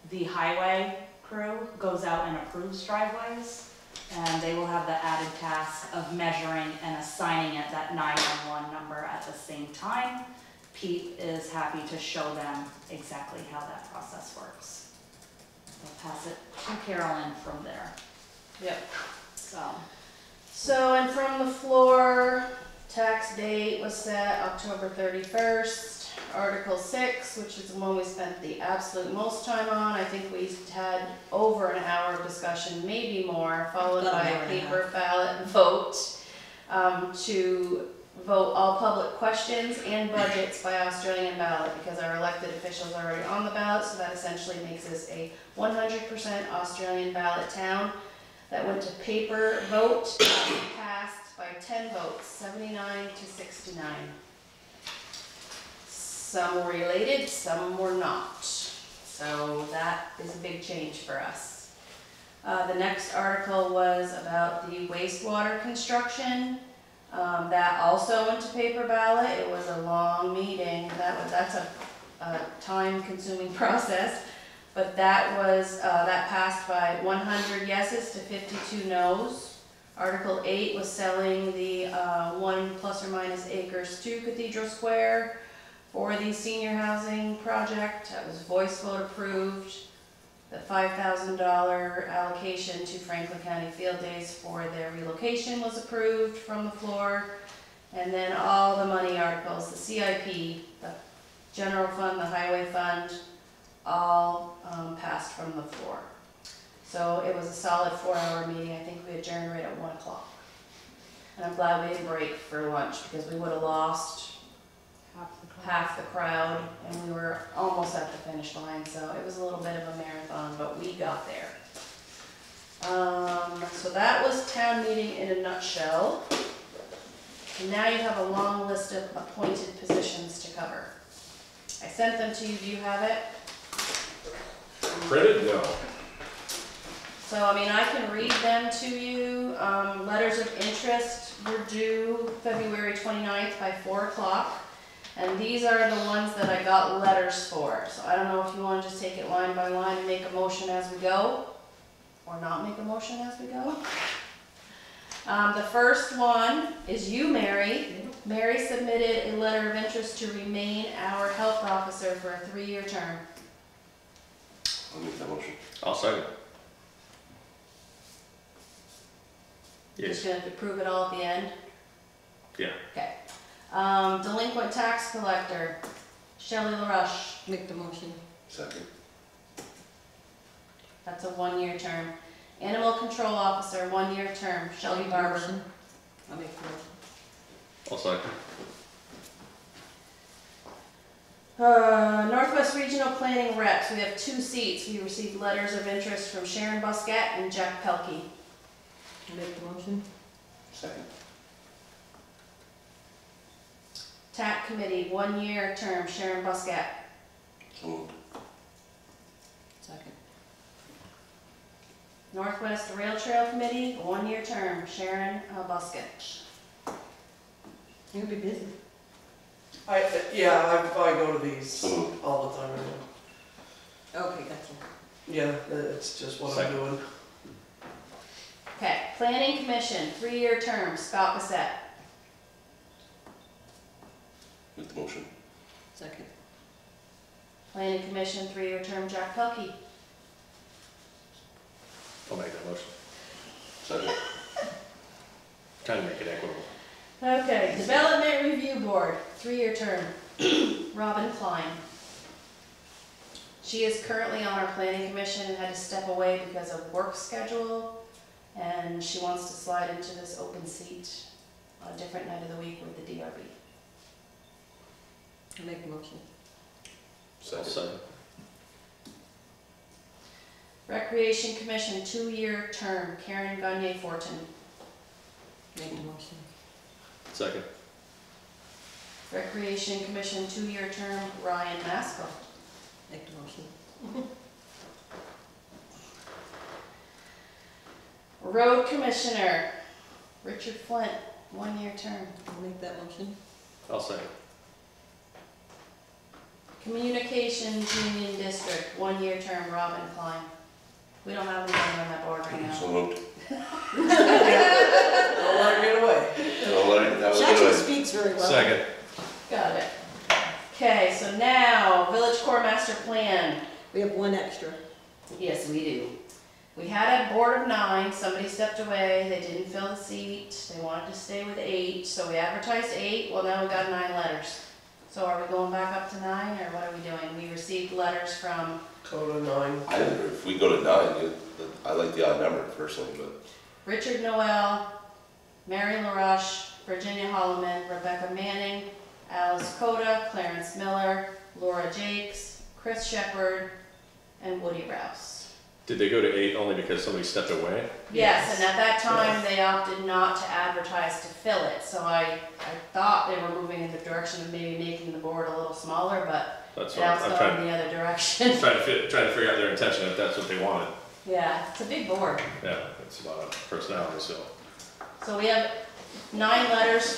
The highway crew goes out and approves driveways, and they will have the added task of measuring and assigning it that 911 number at the same time. Pete is happy to show them exactly how that process works. I'll pass it to Carolyn from there. Yep. So, And from the floor, tax date was set October 31st. Article 6, which is the one we spent the absolute most time on. I think we had over an hour of discussion, maybe more, followed by a paper ballot vote to vote all public questions and budgets by Australian ballot, because our elected officials are already on the ballot, so that essentially makes us a 100% Australian ballot town. That went to paper vote, passed by 10 votes, 79 to 69. Some were related, some were not. So that is a big change for us. The next article was about the wastewater construction. That also went to paper ballot. It was a long meeting. That's a time-consuming process. But that passed by 100 yeses to 52 noes. Article 8 was selling the 1 plus or minus acres to Cathedral Square for the senior housing project. That was voice vote approved. The $5,000 allocation to Franklin County Field Days for their relocation was approved from the floor. And then all the money articles, the CIP, the general fund, the highway fund, all passed from the floor. So it was a solid 4-hour meeting. I think we adjourned right at 1 o'clock. And I'm glad we didn't break for lunch, because we would have lost half the crowd, and we were almost at the finish line, so it was a little bit of a marathon, but we got there. So that was town meeting in a nutshell. And now you have a long list of appointed positions to cover. I sent them to you, do you have it? Printed? No. So, I mean, I can read them to you. Letters of interest were due February 29th by 4 o'clock. And these are the ones that I got letters for. So I don't know if you want to just take it line by line and make a motion as we go, or not make a motion as we go. The first one is you, Mary. Mary submitted a letter of interest to remain our health officer for a 3-year term. I'll make that motion. I'll second. Just gonna approve it all at the end? Yeah. Okay. Delinquent tax collector, Shelley LaRush. Make the motion. Second. That's a 1-year term. Animal control officer, 1-year term, Shelley Barber. Motion. I'll make the motion. I'll second. Northwest Regional Planning reps, we have 2 seats. We received letters of interest from Sharon Busquette and Jack Pelkey. I'll make the motion. Second. TAC committee, 1-year term, Sharon Busquette. So moved. Second. Northwest Rail Trail committee, 1-year term, Sharon Busquette. You'll be busy. I go to these So moved. all the time. Okay, gotcha. Yeah, it's just what Second. I'm doing. Okay, planning commission, 3-year term, Scott Bissett. Make the motion. Second. Planning commission, 3-year term, Jack Pelkey. I'll make that motion. Second. Trying to make it equitable. Okay, development review board, 3-year term, Robin Klein. She is currently on our planning commission and had to step away because of work schedule, and she wants to slide into this open seat on a different night of the week with the DRB. I'll make the motion. I'll second. Recreation commission, 2-year term, Karen Gagne Fortin. Make the motion. Second. Recreation commission, 2-year term, Ryan Maskell. Make the motion. Road commissioner, Richard Flint, 1-year term. I'll make that motion. I'll second. Communications Union District, 1-year term, Robin Klein. We don't have anyone on that board right now. So moved. Don't let her get away. Don't let it, that was She actually good. speaks very well. Second. Got it. Okay, so now, Village Core Master Plan. We have 1 extra. Yes, we do. We had a board of 9, somebody stepped away, they didn't fill the seat, they wanted to stay with 8, so we advertised 8, well now we got 9 letters. So are we going back up to 9, or what are we doing? We received letters from Go to 9. If we go to 9, I like the odd number personally, but Richard Noel, Mary LaRush, Virginia Holloman, Rebecca Manning, Alice Coda, Clarence Miller, Laura Jakes, Chris Shepard, and Woody Rouse. Did they go to 8 only because somebody stepped away? Yes, and at that time, they opted not to advertise to fill it, so I thought they were moving in the direction of maybe making the board a little smaller, but That's now what it's I'm going the other direction. trying to figure out their intention if that's what they wanted. Yeah, it's a big board. Yeah, it's about personality, so. So we have 9 letters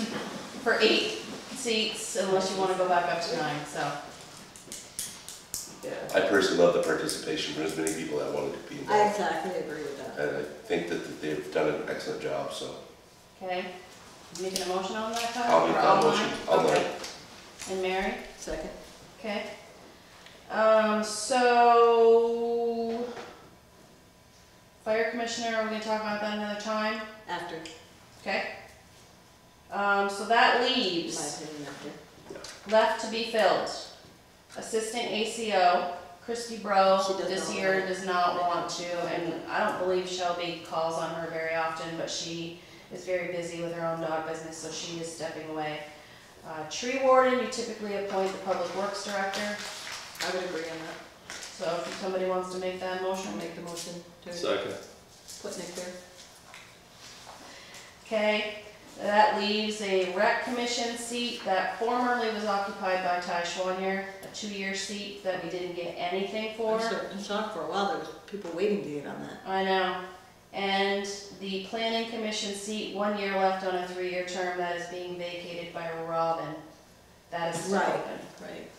for 8 seats, unless you want to go back up to 9, so. Yeah. I personally love the participation from as many people that wanted to be I involved. exactly agree with that. And I think that they've done an excellent job, so Okay, you making a motion on that, Kyle? I'll make Or that all motion. nine? I'll Okay. make. And Mary? Second. Okay. So, fire commissioner, are we gonna talk about that another time? After. Okay. So that My leaves, opinion, after. left to be filled. Assistant ACO, Christy Bro, She does this not year want it. does not want to, and I don't believe Shelby calls on her very often, but she is very busy with her own dog business, so she is stepping away. Tree warden, you typically appoint the public works director, I would agree on that. so if somebody wants to make that I'll motion. make the motion to. Second. Put Nick there. Okay, that leaves a rec commission seat that formerly was occupied by Ty Schwanier, a 2-year seat that we didn't get anything for. I'm shocked for a while, there was people waiting to get on that. I know. And the planning commission seat, 1 year left on a 3-year term that is being vacated by Robin. That is still Right. open. Right.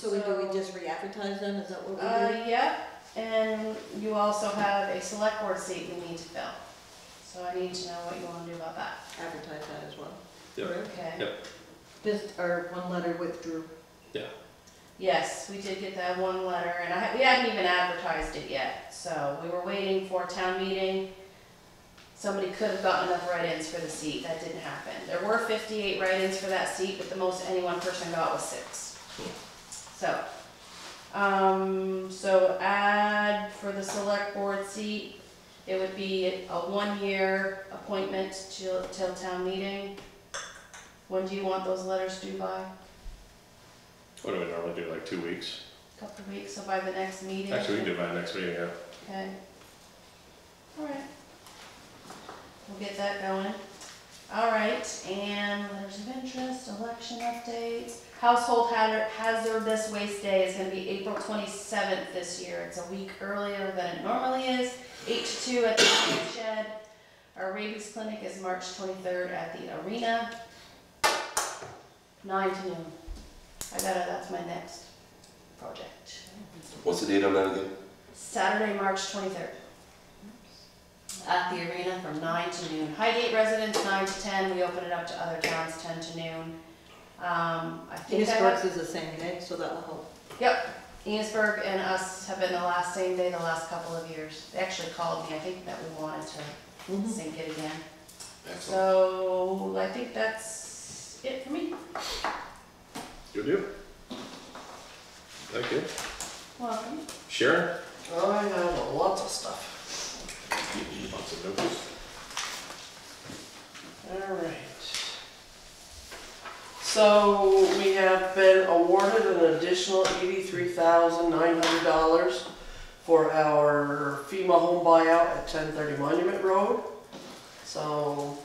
So do we just re-advertise them, is that what we do? Yep, and you also have a select board seat we need to fill. So I need to know what you want to do about that. Advertise that as well. Yep. Okay. Yep. Just, our one letter withdrew. Yes, we did get that one letter, and we hadn't even advertised it yet. So we were waiting for town meeting. Somebody could have gotten enough write-ins for the seat, that didn't happen. There were 58 write-ins for that seat, but the most any one person got was 6. So, so add for the select board seat, it would be a 1-year appointment till town meeting. When do you want those letters due by? What do we normally do, like 2 weeks? Couple of weeks, so by the next meeting? Actually, we can do it by next meeting, yeah. Okay. All right. We'll get that going. All right, and letters of interest, election updates. Household hazardous waste day is gonna be April 27th this year. It's a week earlier than it normally is. 8 to 2 at the shed. Our rabies clinic is March 23rd at the arena. 9 to noon. That's my next project. What's the date on that again? Saturday, March 23rd. At the arena from 9 to noon. Highgate residents 9 to 10. We open it up to other towns 10 to noon. I think Enosburg's is the same day, so that will help. Yep. Enosburg and us have been the same day the last couple of years. They actually called me. I think that we wanted to sync it again. Excellent. So I think that's it for me. Good deal. Thank you. Welcome. Sharon? I have lots of stuff. Lots of notes. Alright. So we have been awarded an additional $83,900 for our FEMA home buyout at 1030 Monument Road. So,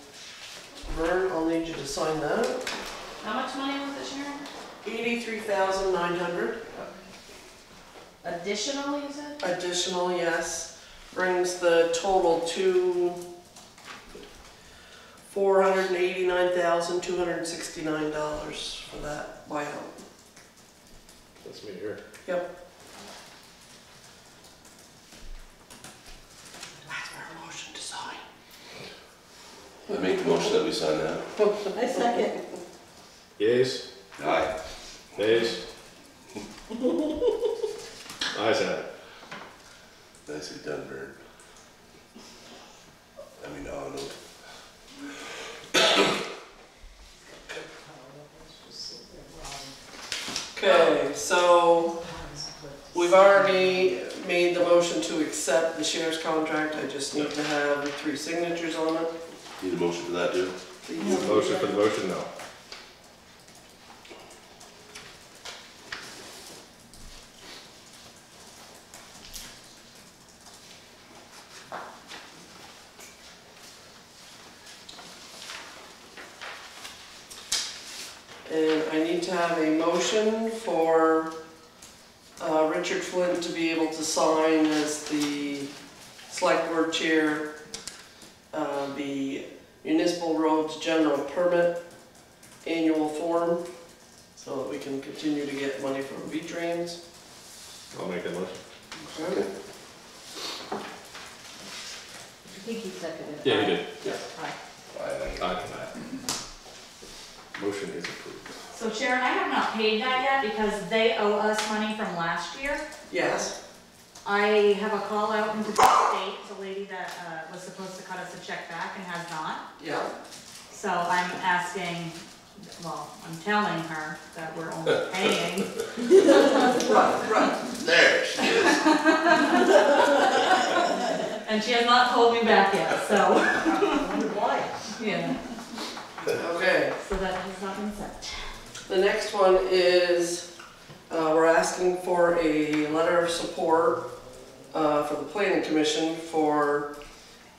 Vern, I'll need you to sign that. How much money was it, Sharon? $83,900. Additional, you said? Additional, yes. Brings the total to $489,269 for that buyout. That's me here. Yep. That's our motion to sign. I make the motion that we sign that. I second. Yeas? Aye. Nays? Ayes have it. Nicely done, Vern. I mean, oh no. Okay, so we've already made the motion to accept the sheriff's contract. I just need to have 3 signatures on it. Need a motion for that, too? Motion for the motion, no. And I need to have a motion for Richard Flint to be able to sign as the select board chair, the municipal roads general permit annual form, so that we can continue to get money from V-Trains. I'll make that motion. Okay. I think he seconded it. Yeah, he did. Yeah. Aye. Aye. Motion is approved. So Sharon, I have not paid that yet because they owe us money from last year. Yes. I have a call out into the state, the lady that was supposed to cut us a check back and has not. Yeah. So I'm asking, well, I'm telling her that we're only paying. Right. There she is. And she has not told me back yet, so. Why? Yeah, Okay. so that has not been sent. The next one is, we're asking for a letter of support for the planning commission for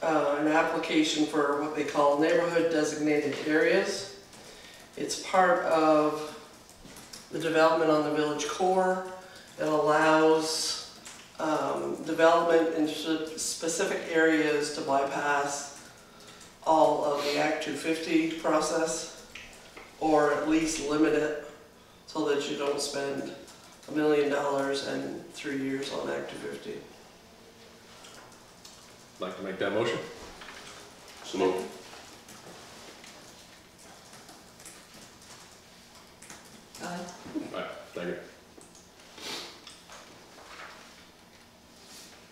an application for what they call neighborhood designated areas. It's part of the development on the village core. It allows development in specific areas to bypass all of the Act 250 process, or at least limit it so that you don't spend $1 million and 3 years on Act 250. Like to make that motion? So moved. Aye. Alright, thank you.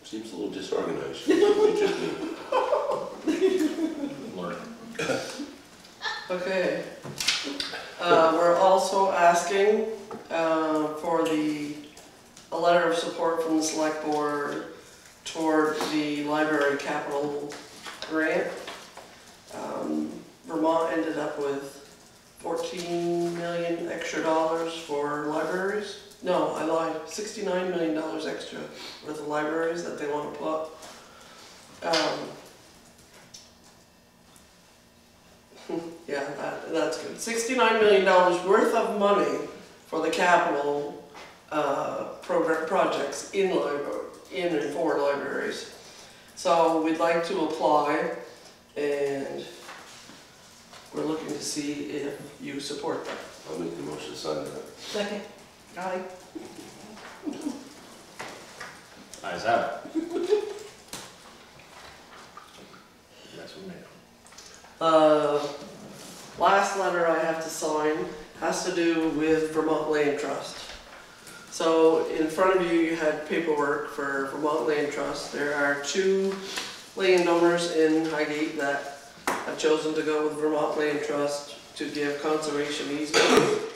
Seems a little disorganized. Just me. Learn. Okay. We're also asking for a letter of support from the select board toward the library capital grant. Vermont ended up with 14 million extra dollars for libraries. No, I lied, $69 million extra worth of libraries that they want to put. Yeah, that's good. $69 million worth of money for the capital program projects in and for libraries. So we'd like to apply, and we're looking to see if you support that. I'll make the motion to sign that. Second. Aye. Ayes have it. That's what made it. Last letter I have to sign has to do with Vermont Land Trust. So in front of you, you had paperwork for Vermont Land Trust. There are 2 landowners in Highgate that have chosen to go with Vermont Land Trust to give conservation easements.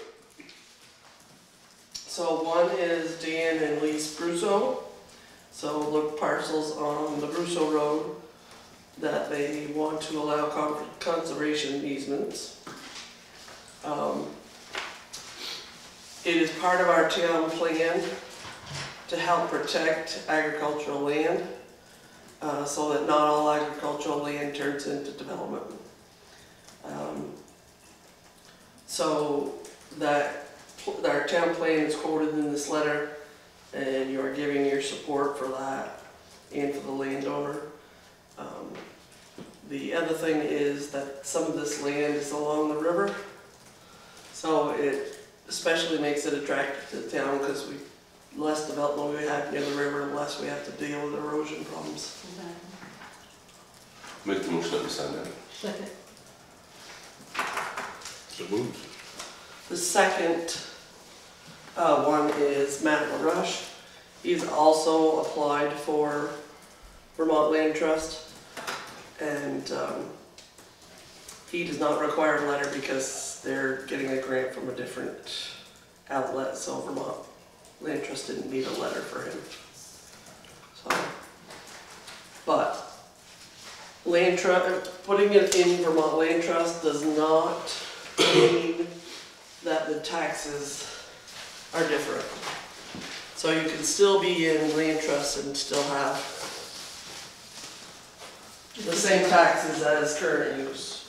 So one is Dan and Lise Brusso. So look, parcels on the Brusso Road that they want to allow conservation easements. It is part of our town plan to help protect agricultural land so that not all agricultural land turns into development. So that our town plan is quoted in this letter, and you are giving your support for that and for the landowner. The other thing is that some of this land is along the river, so it especially makes it attractive to the town because the less development we have near the river, the less we have to deal with erosion problems. Make the motion that we sign that. Second. So moved. The second one is Matt LaRush. He's also applied for Vermont Land Trust, and he does not require a letter because they're getting a grant from a different outlet, so Vermont Land Trust didn't need a letter for him. So, but putting it in Vermont Land Trust does not mean that the taxes are different. So you can still be in land trust and still have the same taxes as current use.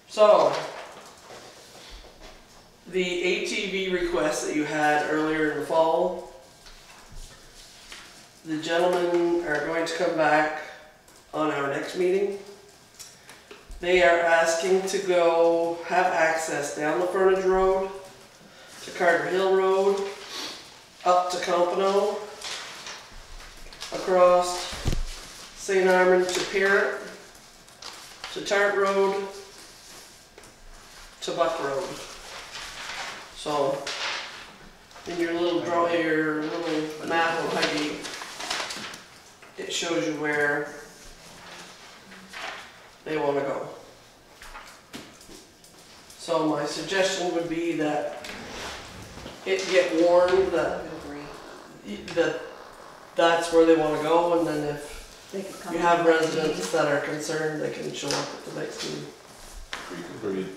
So, the ATV request that you had earlier in the fall, the gentlemen are going to come back on our next meeting. They are asking to go have access down the frontage road to Carter Hill Road, up to Compano, across St. Armand to Parrot, to Tart Road, to Buck Road. So, in your little map of Highgate, it shows you where they want to go. So my suggestion would be that it get warned that that's where they want to go, and then if They could come you to have the next residents meeting. that are concerned, they can show up at the next meeting. Agreed.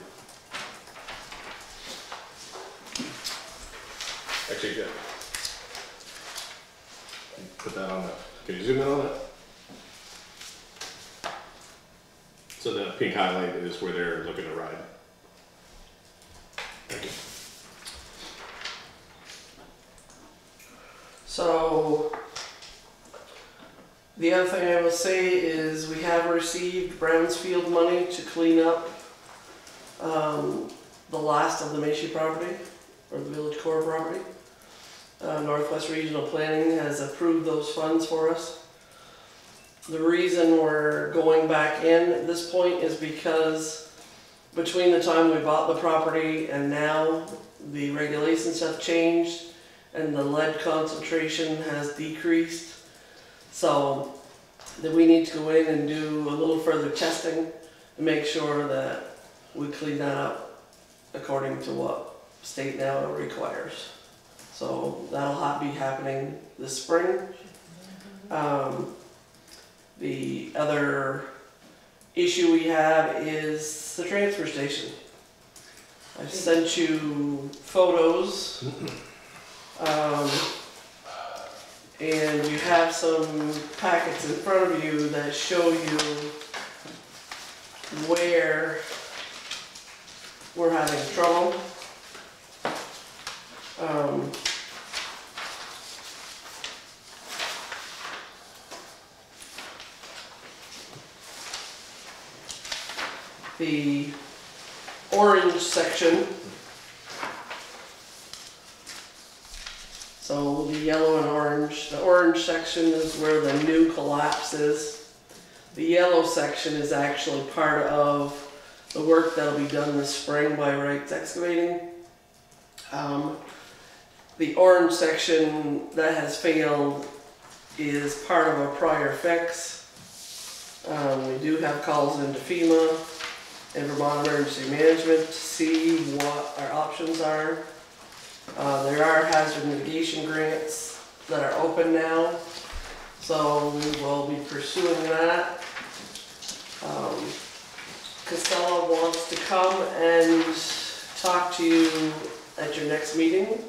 Actually, yeah. Put that on the, can you zoom in on that? So the pink highlight is where they're looking to ride. Thank you. So, the other thing I will say is we have received Brownsfield money to clean up the last of the Macy property, or the Village Core property. Northwest Regional Planning has approved those funds for us. The reason we're going back in at this point is because between the time we bought the property and now, the regulations have changed and the lead concentration has decreased. So that we need to go in and do a little further testing to make sure that we clean that up according to what state now requires. So that'll be happening this spring. The other issue we have is the transfer station. I've sent you photos. And you have some packets in front of you that show you where we're having trouble. The orange section, so the yellow and orange, the orange section is where the new collapse is. The yellow section is actually part of the work that'll be done this spring by Wright's Excavating. The orange section that has failed is part of a prior fix. We do have calls into FEMA and Vermont Emergency Management to see what our options are. There are hazard mitigation grants that are open now, so we will be pursuing that. Casella wants to come and talk to you at your next meeting.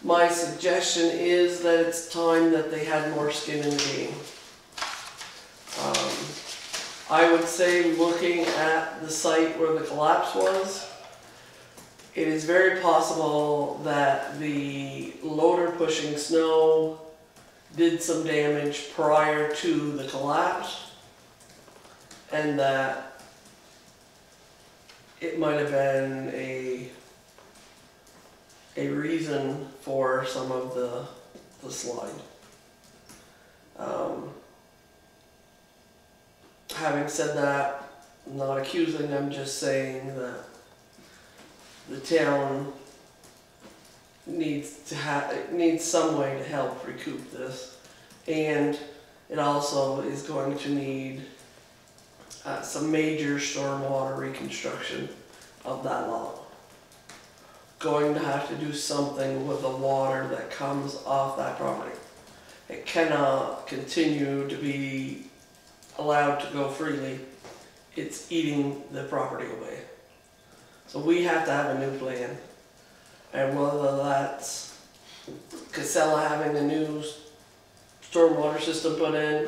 My suggestion is that it's time that they had more skin in the game. I would say, looking at the site where the collapse was, it is very possible that the loader pushing snow did some damage prior to the collapse, and that it might have been a reason for some of the slide. Having said that, I'm not accusing, I'm just saying that the town needs some way to help recoup this, and it also is going to need some major stormwater reconstruction of that lot. Going to have to do something with the water that comes off that property. It cannot continue to be allowed to go freely. It's eating the property away. So we have to have a new plan. And whether that's Casella having a new stormwater system put in,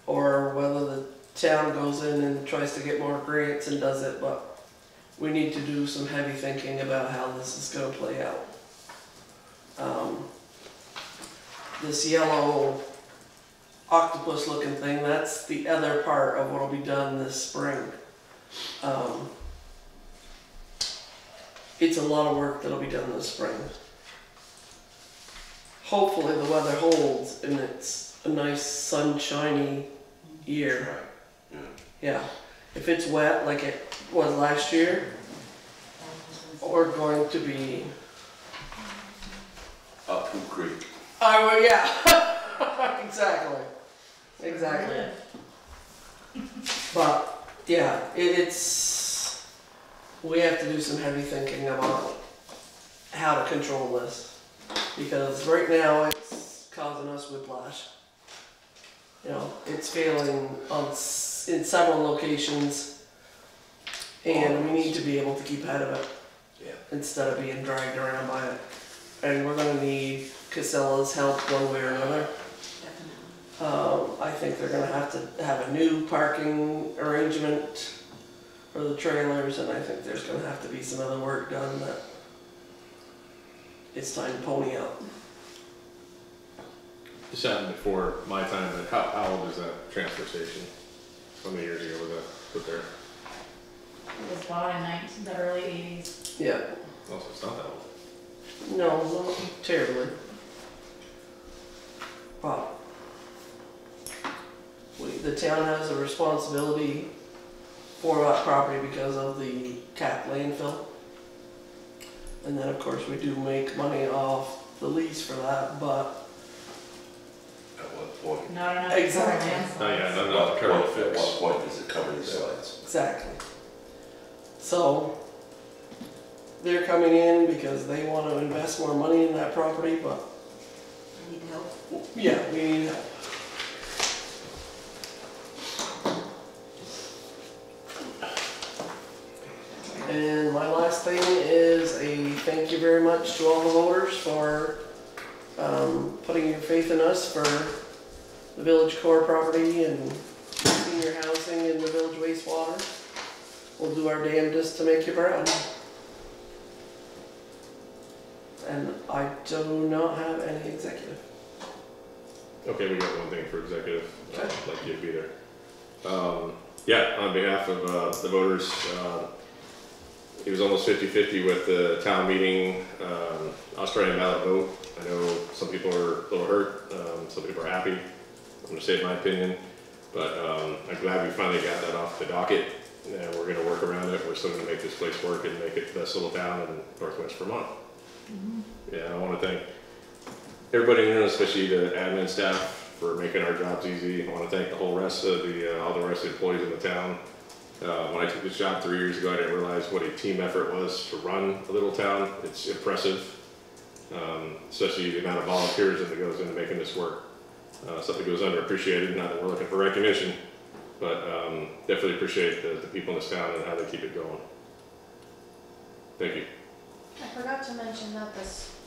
or whether the town goes in and tries to get more grants and does it, but we need to do some heavy thinking about how this is going to play out. This yellow octopus looking thing, that's the other part of what will be done this spring. It's a lot of work that'll be done this spring. Hopefully the weather holds and it's a nice sunshiny year. Yeah. If it's wet like it was last year, we're going to be Up Pool Creek. yeah. Exactly. But yeah, it's we have to do some heavy thinking about how to control this, because right now it's causing us whiplash. You know, it's failing in several locations, and we need to be able to keep ahead of it. Yeah. instead of being dragged around by it. And we're gonna need Casella's help one way or another. I think they're gonna have to have a new parking arrangement for the trailers, and I think there's gonna have to be some other work done that it's time to pony up. This happened before my time, but how old is that transfer station? How many years ago was that put there? It was bought in the early 80s. Yeah, Also, it's not that old. no, not terribly. But the town has a responsibility for that property because of the cap landfill. And then of course we do make money off the lease for that, but At what point? Not enough. Exactly. Oh yeah, At not what the current point, at fix. what point does it cover these slides? exactly. So they're coming in because they want to invest more money in that property, but I need help. yeah, we need help. And my last thing is a thank you very much to all the voters for putting your faith in us for the village core property and senior housing and the village wastewater. We'll do our damnedest to make you proud. And I do not have any executive. Okay, we got one thing for executive. Okay. I'd like you to be there. Yeah, on behalf of the voters, it was almost 50-50 with the town meeting Australian ballot vote. I know some people are a little hurt, some people are happy. I'm going to say my opinion, but I'm glad we finally got that off the docket. And we're going to work around it. We're still going to make this place work and make it the best little town in Northwest Vermont. Yeah, I want to thank everybody in the room, especially the admin staff, for making our jobs easy. I want to thank the whole rest of all the rest of the employees in the town. When I took this job 3 years ago, I didn't realize what a team effort was to run a little town. It's impressive, especially the amount of volunteers that goes into making this work. Something goes underappreciated, not that we're looking for recognition, but definitely appreciate the people in this town and how they keep it going. Thank you. I forgot to mention that the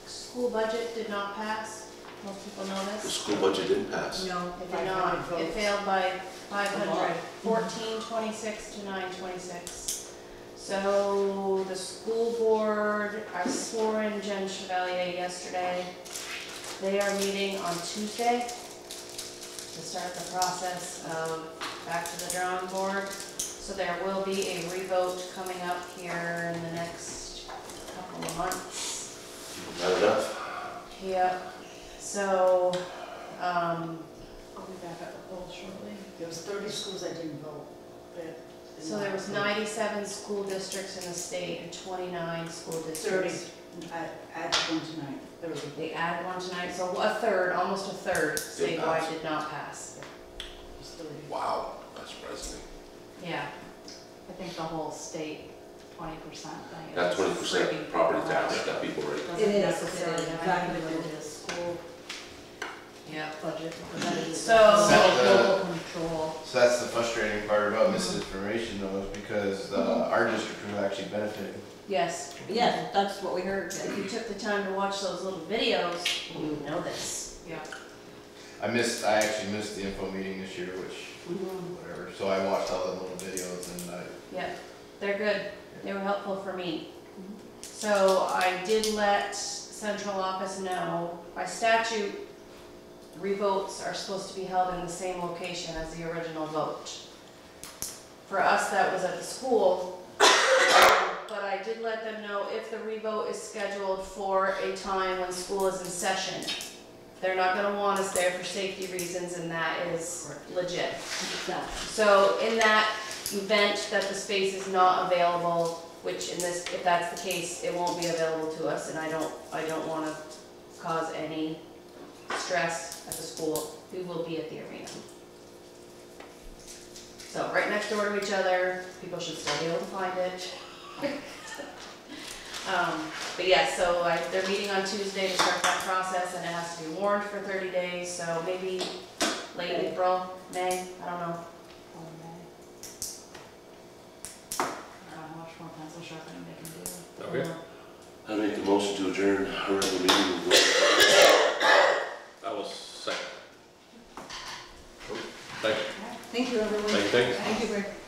school budget did not pass. Most people know The this. school budget didn't pass. No, It if did I not. vote. It failed by 500, 1426 to 926. So the school board, I swore in Jen Chevalier yesterday. They are meeting on Tuesday to start the process of back to the drawing board. So there will be a revote coming up here in the next couple of months. Not enough. Yep. So, I'll be back at the poll shortly. There was 30 schools that didn't vote. So there was 97 school districts in the state and 29 school 30, districts. add one tonight, 30. They added one tonight, so a third, almost a third Didn't pass. statewide did not pass. It's 30. Wow, that's surprising. Yeah, I think the whole state, 20%. That's 20% property tax that people rate. Doesn't It is, necessarily it is. have anything to do with the school Yeah. budget. because that is So- local control. So that's the frustrating part about misinformation though, is because our district was actually benefiting. Yes, Yeah, that's what we heard. if you took the time to watch those little videos, you would know this. Yeah. I actually missed the info meeting this year, which, whatever, so I watched all the little videos and Yeah, they're good. They were helpful for me. So I did let central office know, by statute, revotes are supposed to be held in the same location as the original vote. For us, that was at the school, but I did let them know if the revote is scheduled for a time when school is in session, they're not gonna want us there for safety reasons, and that is legit. Exactly. So in that event that the space is not available, which in this, if that's the case, it won't be available to us, and I don't wanna cause any stress at the school, we will be at the arena. So right next door to each other, people should still be able to find it. But yes, so they're meeting on Tuesday to start that process, and it has to be warned for 30 days, so maybe late April, May, I don't know. I don't know how much more pencil sharpening they can do. Okay. I make the motion to adjourn our regular meeting. That was second. Thank you. Thank you, everyone. Thank you. Thank you, Rick.